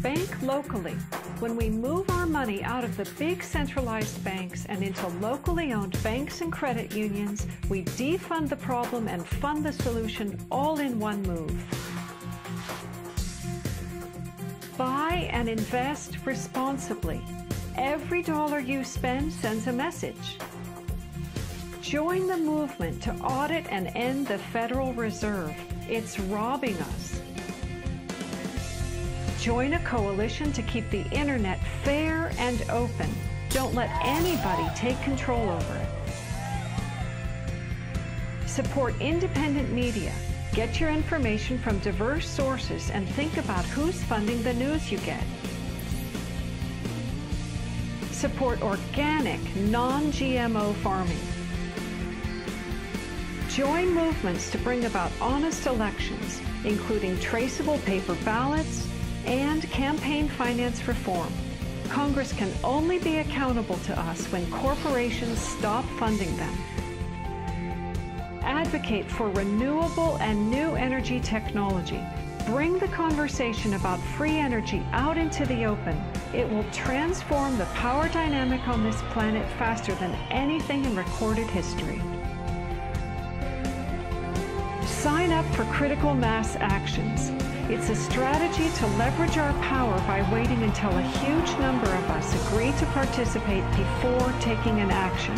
Bank locally. When we move our money out of the big centralized banks and into locally owned banks and credit unions, we defund the problem and fund the solution all in one move. Buy and invest responsibly. Every dollar you spend sends a message. Join the movement to audit and end the Federal Reserve. It's robbing us. Join a coalition to keep the internet fair and open. Don't let anybody take control over it. Support independent media. Get your information from diverse sources and think about who's funding the news you get. Support organic, non-GMO farming. Join movements to bring about honest elections, including traceable paper ballots and campaign finance reform. Congress can only be accountable to us when corporations stop funding them. Advocate for renewable and new energy technology. Bring the conversation about free energy out into the open. It will transform the power dynamic on this planet faster than anything in recorded history. Sign up for critical mass actions. It's a strategy to leverage our power by waiting until a huge number of us agree to participate before taking an action.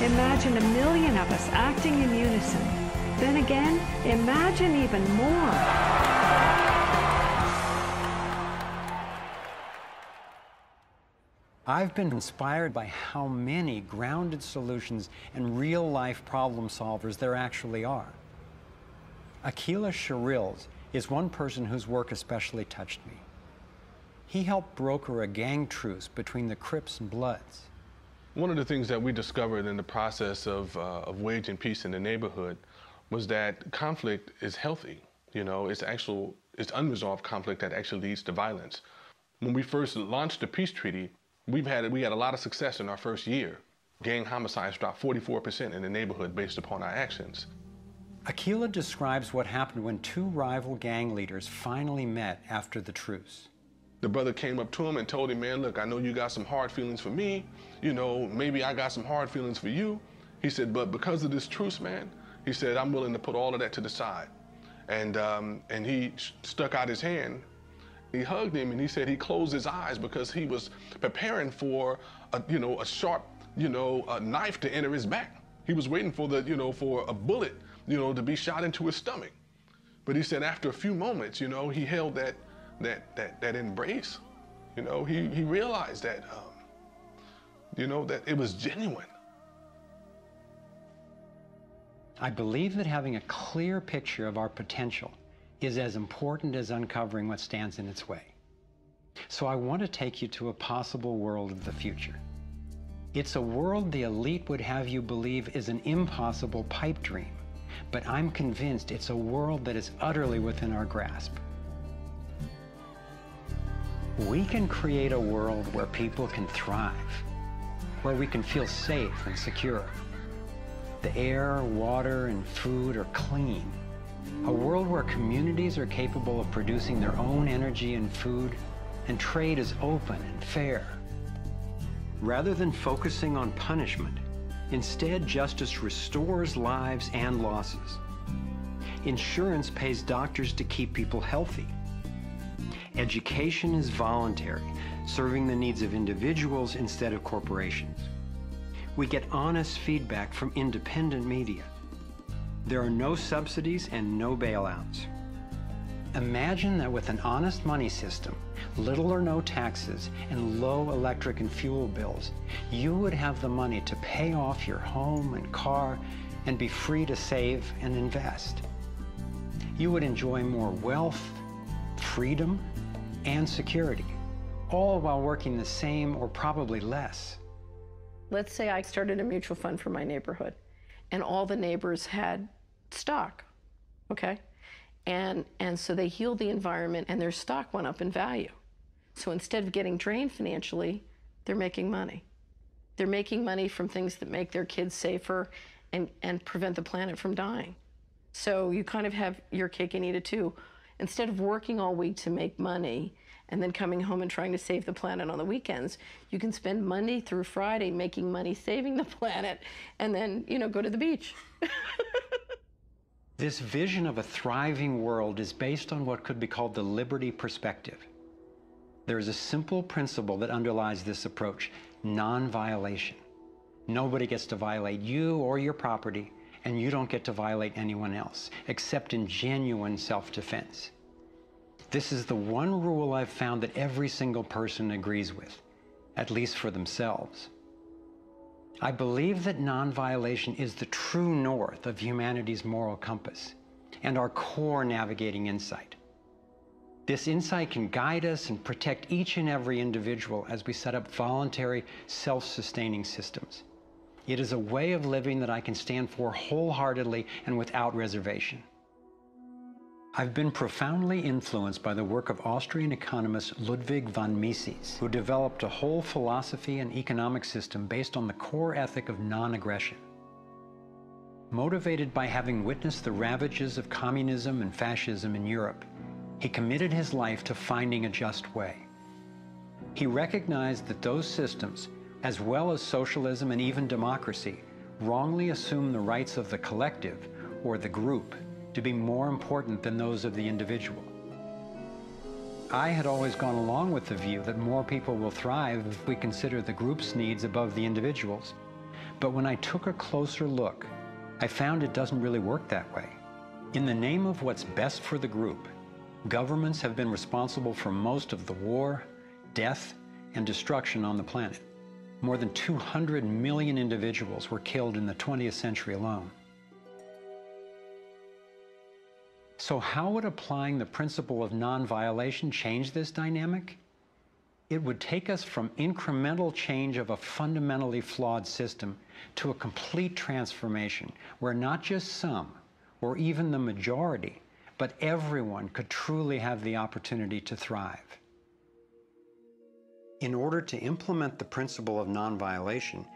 imagine 1 million of us acting in unison. Then again, imagine even more. I've been inspired by how many grounded solutions and real-life problem solvers there actually are. Akila Sherrills is one person whose work especially touched me. He helped broker a gang truce between the Crips and Bloods. One of the things that we discovered in the process of waging peace in the neighborhood was that conflict is healthy. You know, it's unresolved conflict that actually leads to violence. When we first launched the peace treaty, we had a lot of success in our first year. Gang homicides dropped 44% in the neighborhood based upon our actions. Akila describes what happened when two rival gang leaders finally met after the truce. The brother came up to him and told him, man, look, I know you got some hard feelings for me. You know, maybe I got some hard feelings for you. He said, but because of this truce, man, he said, I'm willing to put all of that to the side. And he stuck out his hand. He hugged him and he said he closed his eyes because he was preparing for a sharp, a knife to enter his back. He was waiting for for a bullet, to be shot into his stomach. But he said after a few moments, he held that embrace. He realized that, that it was genuine. I believe that having a clear picture of our potential is as important as uncovering what stands in its way. So I want to take you to a possible world of the future. It's a world the elite would have you believe is an impossible pipe dream, but I'm convinced it's a world that is utterly within our grasp. We can create a world where people can thrive, where we can feel safe and secure. The air, water, and food are clean. A world where communities are capable of producing their own energy and food, and trade is open and fair. Rather than focusing on punishment, instead justice restores lives and losses. Insurance pays doctors to keep people healthy. Education is voluntary, serving the needs of individuals instead of corporations. We get honest feedback from independent media. There are no subsidies and no bailouts. Imagine that with an honest money system, little or no taxes, and low electric and fuel bills, you would have the money to pay off your home and car and be free to save and invest. You would enjoy more wealth, freedom, and security, all while working the same or probably less. Let's say I started a mutual fund for my neighborhood, and all the neighbors had stock, okay? And so they healed the environment and their stock went up in value. So instead of getting drained financially, they're making money. They're making money from things that make their kids safer and prevent the planet from dying. So you kind of have your cake and eat it too. Instead of working all week to make money and then coming home and trying to save the planet on the weekends, you can spend Monday through Friday making money saving the planet and then, go to the beach. This vision of a thriving world is based on what could be called the liberty perspective. There is a simple principle that underlies this approach: non-violation. Nobody gets to violate you or your property, and you don't get to violate anyone else, except in genuine self-defense. This is the one rule I've found that every single person agrees with, at least for themselves. I believe that non-violation is the true north of humanity's moral compass and our core navigating insight. This insight can guide us and protect each and every individual as we set up voluntary, self-sustaining systems. It is a way of living that I can stand for wholeheartedly and without reservation. I've been profoundly influenced by the work of Austrian economist Ludwig von Mises, who developed a whole philosophy and economic system based on the core ethic of non-aggression. Motivated by having witnessed the ravages of communism and fascism in Europe, he committed his life to finding a just way. He recognized that those systems, as well as socialism and even democracy, wrongly assume the rights of the collective, or the group, to be more important than those of the individual. I had always gone along with the view that more people will thrive if we consider the group's needs above the individual's. But when I took a closer look, I found it doesn't really work that way. In the name of what's best for the group, governments have been responsible for most of the war, death, and destruction on the planet. More than 200 million individuals were killed in the 20th century alone. So how would applying the principle of non-violation change this dynamic? It would take us from incremental change of a fundamentally flawed system to a complete transformation where not just some, or even the majority, but everyone could truly have the opportunity to thrive. In order to implement the principle of non-violation,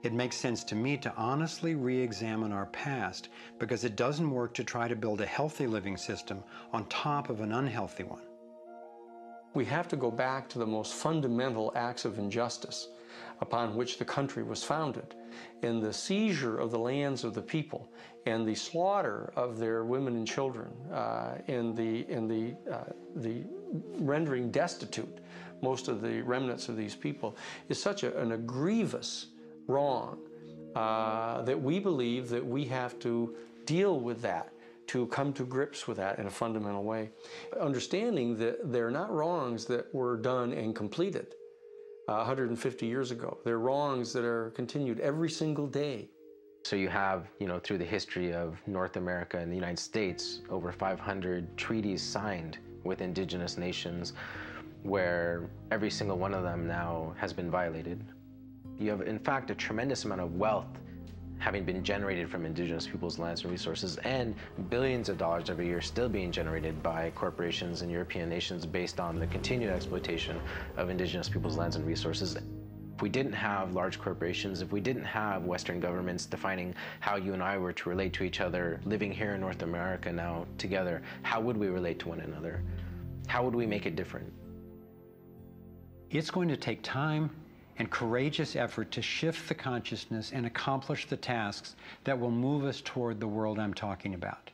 it makes sense to me to honestly re-examine our past, because it doesn't work to try to build a healthy living system on top of an unhealthy one. We have to go back to the most fundamental acts of injustice upon which the country was founded, in the seizure of the lands of the people and the slaughter of their women and children, in the rendering destitute most of the remnants of these people, is such a grievous wrong that we believe that we have to deal with that, to come to grips with that in a fundamental way. Understanding that they're not wrongs that were done and completed 150 years ago. They're wrongs that are continued every single day. So you have, through the history of North America and the United States, over 500 treaties signed with indigenous nations where every single one of them now has been violated. You have, in fact, a tremendous amount of wealth having been generated from indigenous people's lands and resources, and billions of dollars every year still being generated by corporations and European nations based on the continued exploitation of indigenous people's lands and resources. If we didn't have large corporations, if we didn't have Western governments defining how you and I were to relate to each other, living here in North America now together, how would we relate to one another? How would we make it different? It's going to take time and courageous effort to shift the consciousness and accomplish the tasks that will move us toward the world I'm talking about.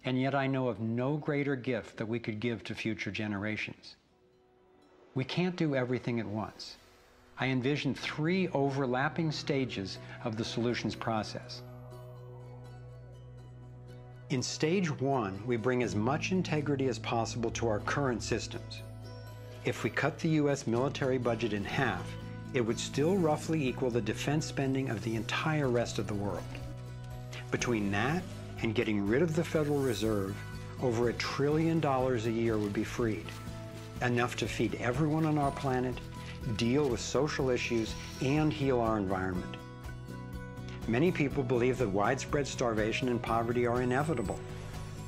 And yet I know of no greater gift that we could give to future generations. We can't do everything at once. I envision 3 overlapping stages of the solutions process. In stage 1, we bring as much integrity as possible to our current systems. If we cut the U.S. military budget in half, it would still roughly equal the defense spending of the entire rest of the world. Between that and getting rid of the Federal Reserve, over $1 trillion a year would be freed, enough to feed everyone on our planet, deal with social issues, and heal our environment. Many people believe that widespread starvation and poverty are inevitable,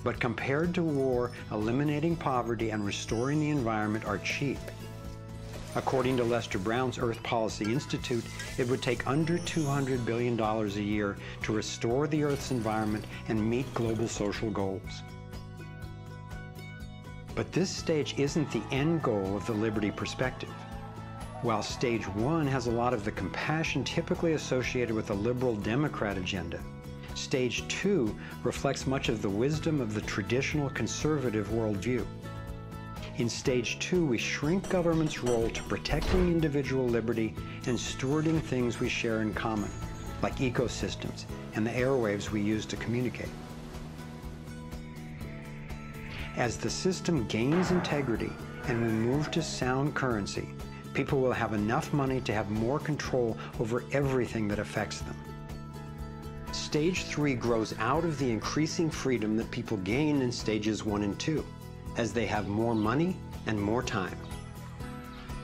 but compared to war, eliminating poverty and restoring the environment are cheap. According to Lester Brown's Earth Policy Institute, it would take under $200 billion a year to restore the Earth's environment and meet global social goals. But this stage isn't the end goal of the liberty perspective. While stage 1 has a lot of the compassion typically associated with a liberal Democrat agenda, stage 2 reflects much of the wisdom of the traditional conservative worldview. In stage 2, we shrink government's role to protecting individual liberty and stewarding things we share in common, like ecosystems and the airwaves we use to communicate. As the system gains integrity and we move to sound currency, people will have enough money to have more control over everything that affects them. Stage 3 grows out of the increasing freedom that people gain in stages 1 and 2, as they have more money and more time.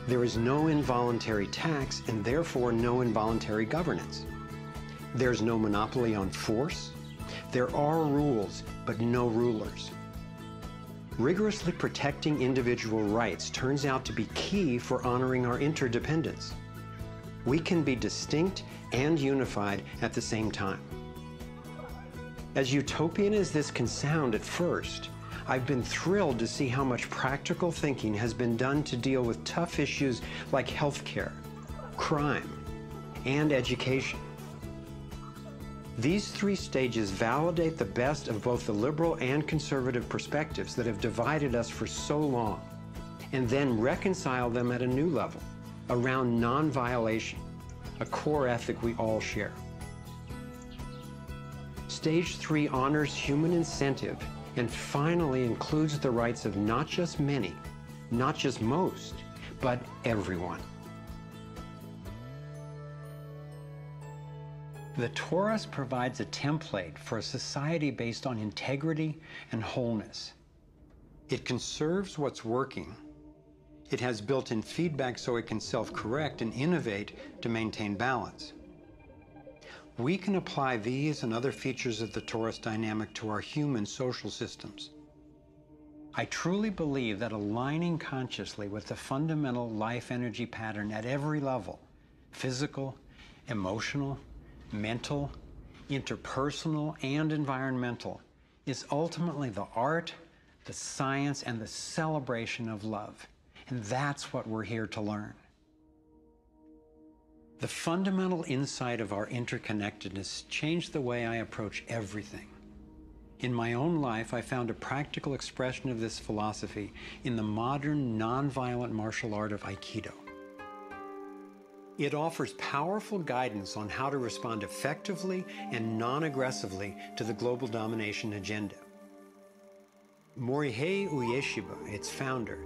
There is no involuntary tax and therefore no involuntary governance. There's no monopoly on force. There are rules, but no rulers. Rigorously protecting individual rights turns out to be key for honoring our interdependence. We can be distinct and unified at the same time. As utopian as this can sound at first, I've been thrilled to see how much practical thinking has been done to deal with tough issues like healthcare, crime, and education. These 3 stages validate the best of both the liberal and conservative perspectives that have divided us for so long, and then reconcile them at a new level, around non-violation, a core ethic we all share. Stage 3 honors human incentive and finally includes the rights of not just many, not just most, but everyone. The torus provides a template for a society based on integrity and wholeness. It conserves what's working. It has built-in feedback so it can self-correct and innovate to maintain balance. We can apply these and other features of the torus dynamic to our human social systems. I truly believe that aligning consciously with the fundamental life energy pattern at every level, physical, emotional, mental, interpersonal, and environmental, is ultimately the art, the science, and the celebration of love. And that's what we're here to learn. The fundamental insight of our interconnectedness changed the way I approach everything. In my own life, I found a practical expression of this philosophy in the modern, nonviolent martial art of Aikido. It offers powerful guidance on how to respond effectively and non-aggressively to the global domination agenda. Morihei Ueshiba, its founder,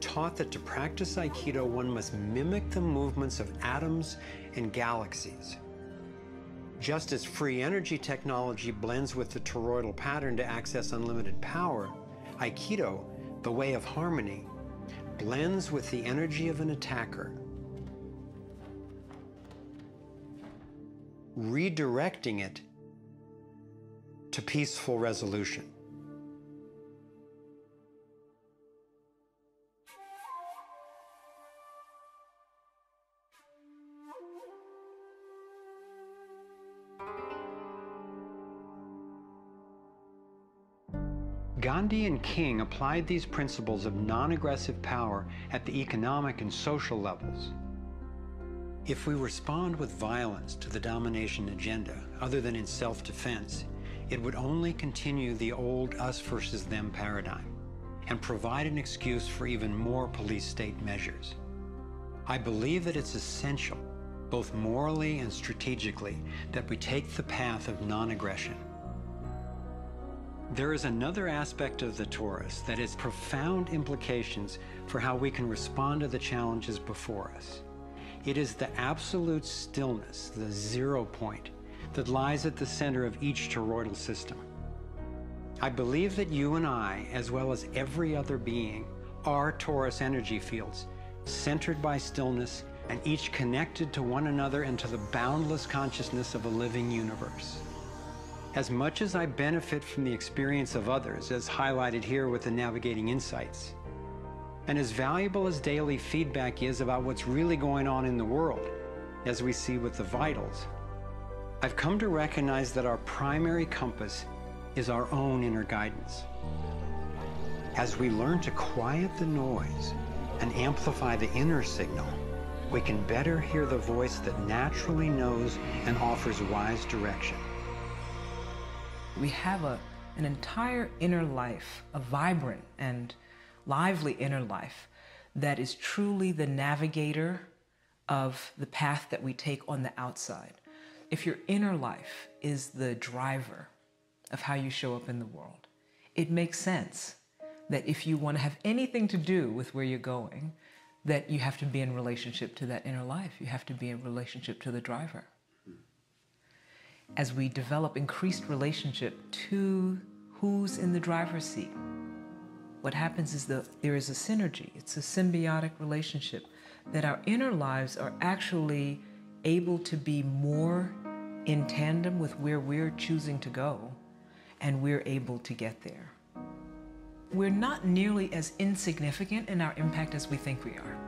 taught that to practice Aikido, one must mimic the movements of atoms and galaxies. Just as free energy technology blends with the toroidal pattern to access unlimited power, Aikido, the way of harmony, blends with the energy of an attacker, redirecting it to peaceful resolution. Gandhi and King applied these principles of non-aggressive power at the economic and social levels. If we respond with violence to the domination agenda, other than in self-defense, it would only continue the old us versus them paradigm and provide an excuse for even more police state measures. I believe that it's essential, both morally and strategically, that we take the path of non-aggression. There is another aspect of the torus that has profound implications for how we can respond to the challenges before us. It is the absolute stillness, the 0 point, that lies at the center of each toroidal system. I believe that you and I, as well as every other being, are torus energy fields, centered by stillness and each connected to one another and to the boundless consciousness of a living universe. As much as I benefit from the experience of others, as highlighted here with the Navigating Insights, and as valuable as daily feedback is about what's really going on in the world, as we see with the vitals, I've come to recognize that our primary compass is our own inner guidance. As we learn to quiet the noise and amplify the inner signal, we can better hear the voice that naturally knows and offers wise direction. We have an entire inner life, a vibrant and lively inner life that is truly the navigator of the path that we take on the outside. If your inner life is the driver of how you show up in the world, it makes sense that if you want to have anything to do with where you're going, that you have to be in relationship to that inner life. You have to be in relationship to the driver. As we develop increased relationship to who's in the driver's seat, what happens is there is a synergy. It's a symbiotic relationship that our inner lives are actually able to be more in tandem with where we're choosing to go, and we're able to get there. We're not nearly as insignificant in our impact as we think we are.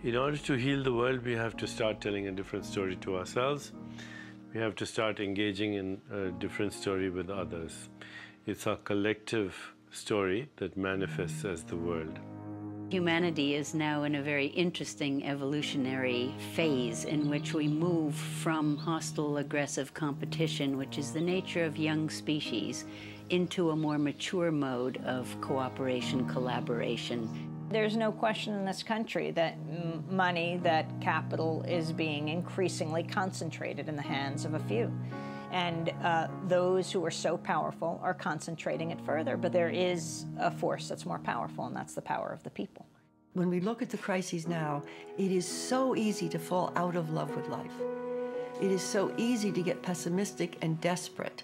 In order to heal the world, we have to start telling a different story to ourselves. We have to start engaging in a different story with others. It's our collective story that manifests as the world. Humanity is now in a very interesting evolutionary phase in which we move from hostile, aggressive competition, which is the nature of young species, into a more mature mode of cooperation, collaboration. There's no question in this country that money, that capital is being increasingly concentrated in the hands of a few. And those who are so powerful are concentrating it further. But there is a force that's more powerful, and that's the power of the people. When we look at the crises now, it is so easy to fall out of love with life. It is so easy to get pessimistic and desperate.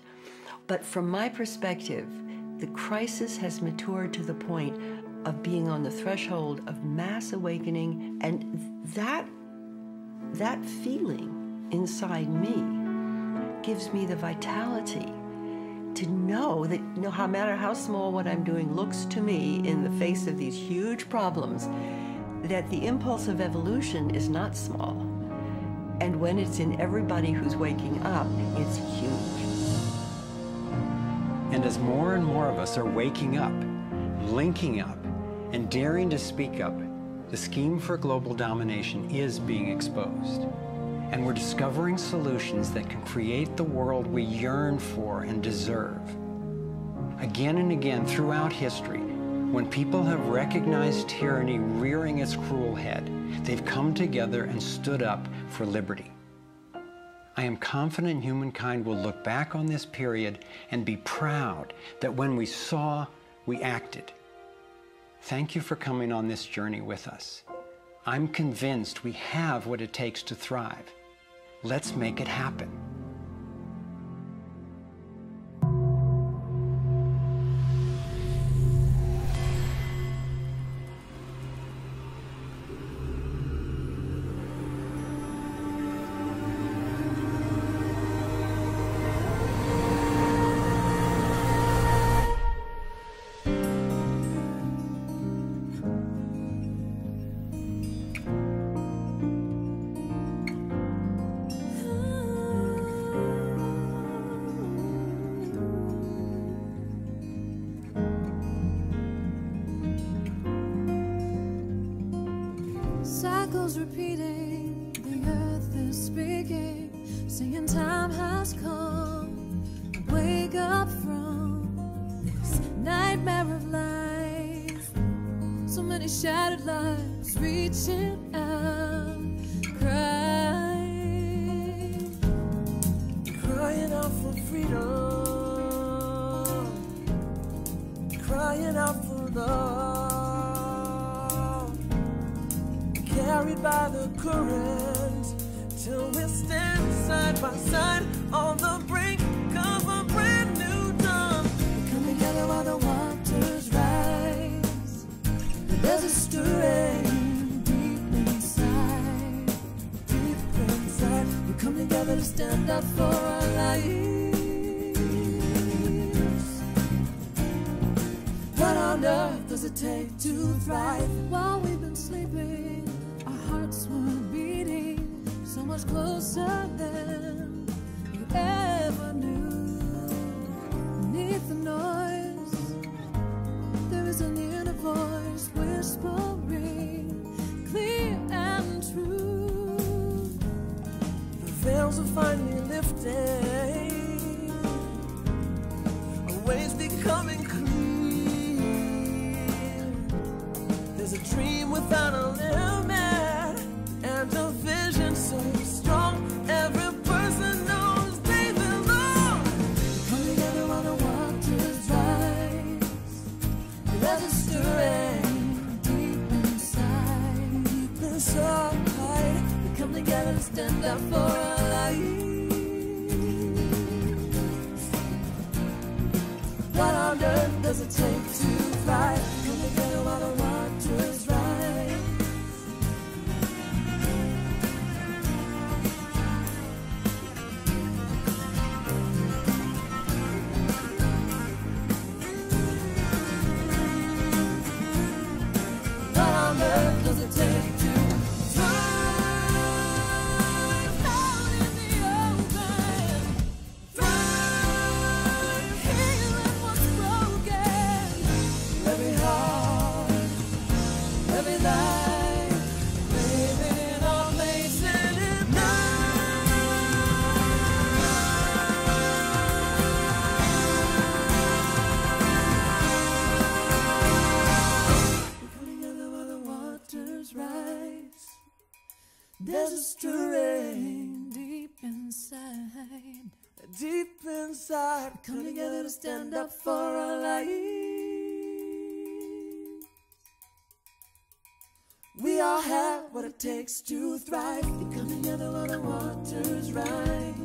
But from my perspective, the crisis has matured to the point of being on the threshold of mass awakening, and that feeling inside me gives me the vitality to know that no matter how small what I'm doing looks to me in the face of these huge problems, that the impulse of evolution is not small. And when it's in everybody who's waking up, it's huge. And as more and more of us are waking up, linking up, and daring to speak up, the scheme for global domination is being exposed. And we're discovering solutions that can create the world we yearn for and deserve. Again and again throughout history, when people have recognized tyranny rearing its cruel head, they've come together and stood up for liberty. I am confident humankind will look back on this period and be proud that when we saw, we acted. Thank you for coming on this journey with us. I'm convinced we have what it takes to thrive. Let's make it happen. Cycles repeating, the earth is speaking, singing time has come. Wake up from this nightmare of life. So many shattered lives reaching out, crying out for freedom, crying out for love. Carried by the current, till we stand side by side on the brink of a brand new dawn. We come together while the waters rise. There's a stirring deep inside, deep inside. We come together to stand up for our lives. What on earth does it take to thrive? While we've been sleeping, hearts were beating so much closer than you ever knew. Beneath the noise, there is an inner voice whispering, clear and true. The veils are finally lifting, our ways becoming clear. There's a dream without a limit, and a vision so strong, every person knows they belong. Come together while the waters rise. There's a stirring deep inside, deep inside. We come together to stand up for our lives. What on earth does it take to thrive? Come together while the waters rise. Does it take to thrive out in the open? Thrive healing what's broken. Every deep inside, come together to stand up for our lives. We all have what it takes to thrive. We come together while the waters rise.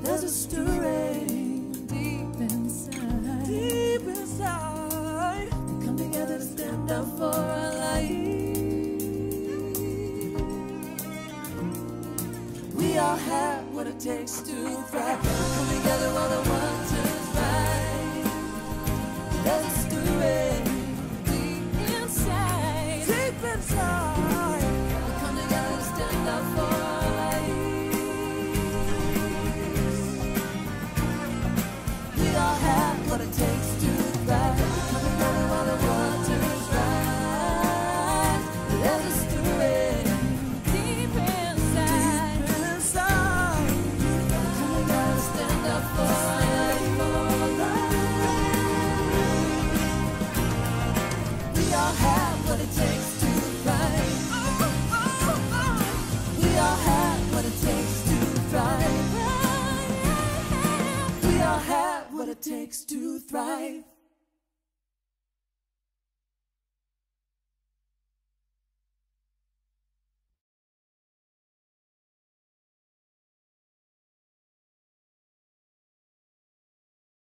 There's a stirring deep inside. Deep inside. We come together to stand up for our lives. We all have what it takes to thrive. We come together while the waters rise. There's a stirring deep inside. Deep inside. We come together to stand up for our lives. We all have what it takes to thrive. We come together while the waters rise. There's a stirring deep inside. Deep inside. We come together to stand up for our lives. We all have what it takes to thrive. We all have what it takes to thrive. We all have what it takes to thrive.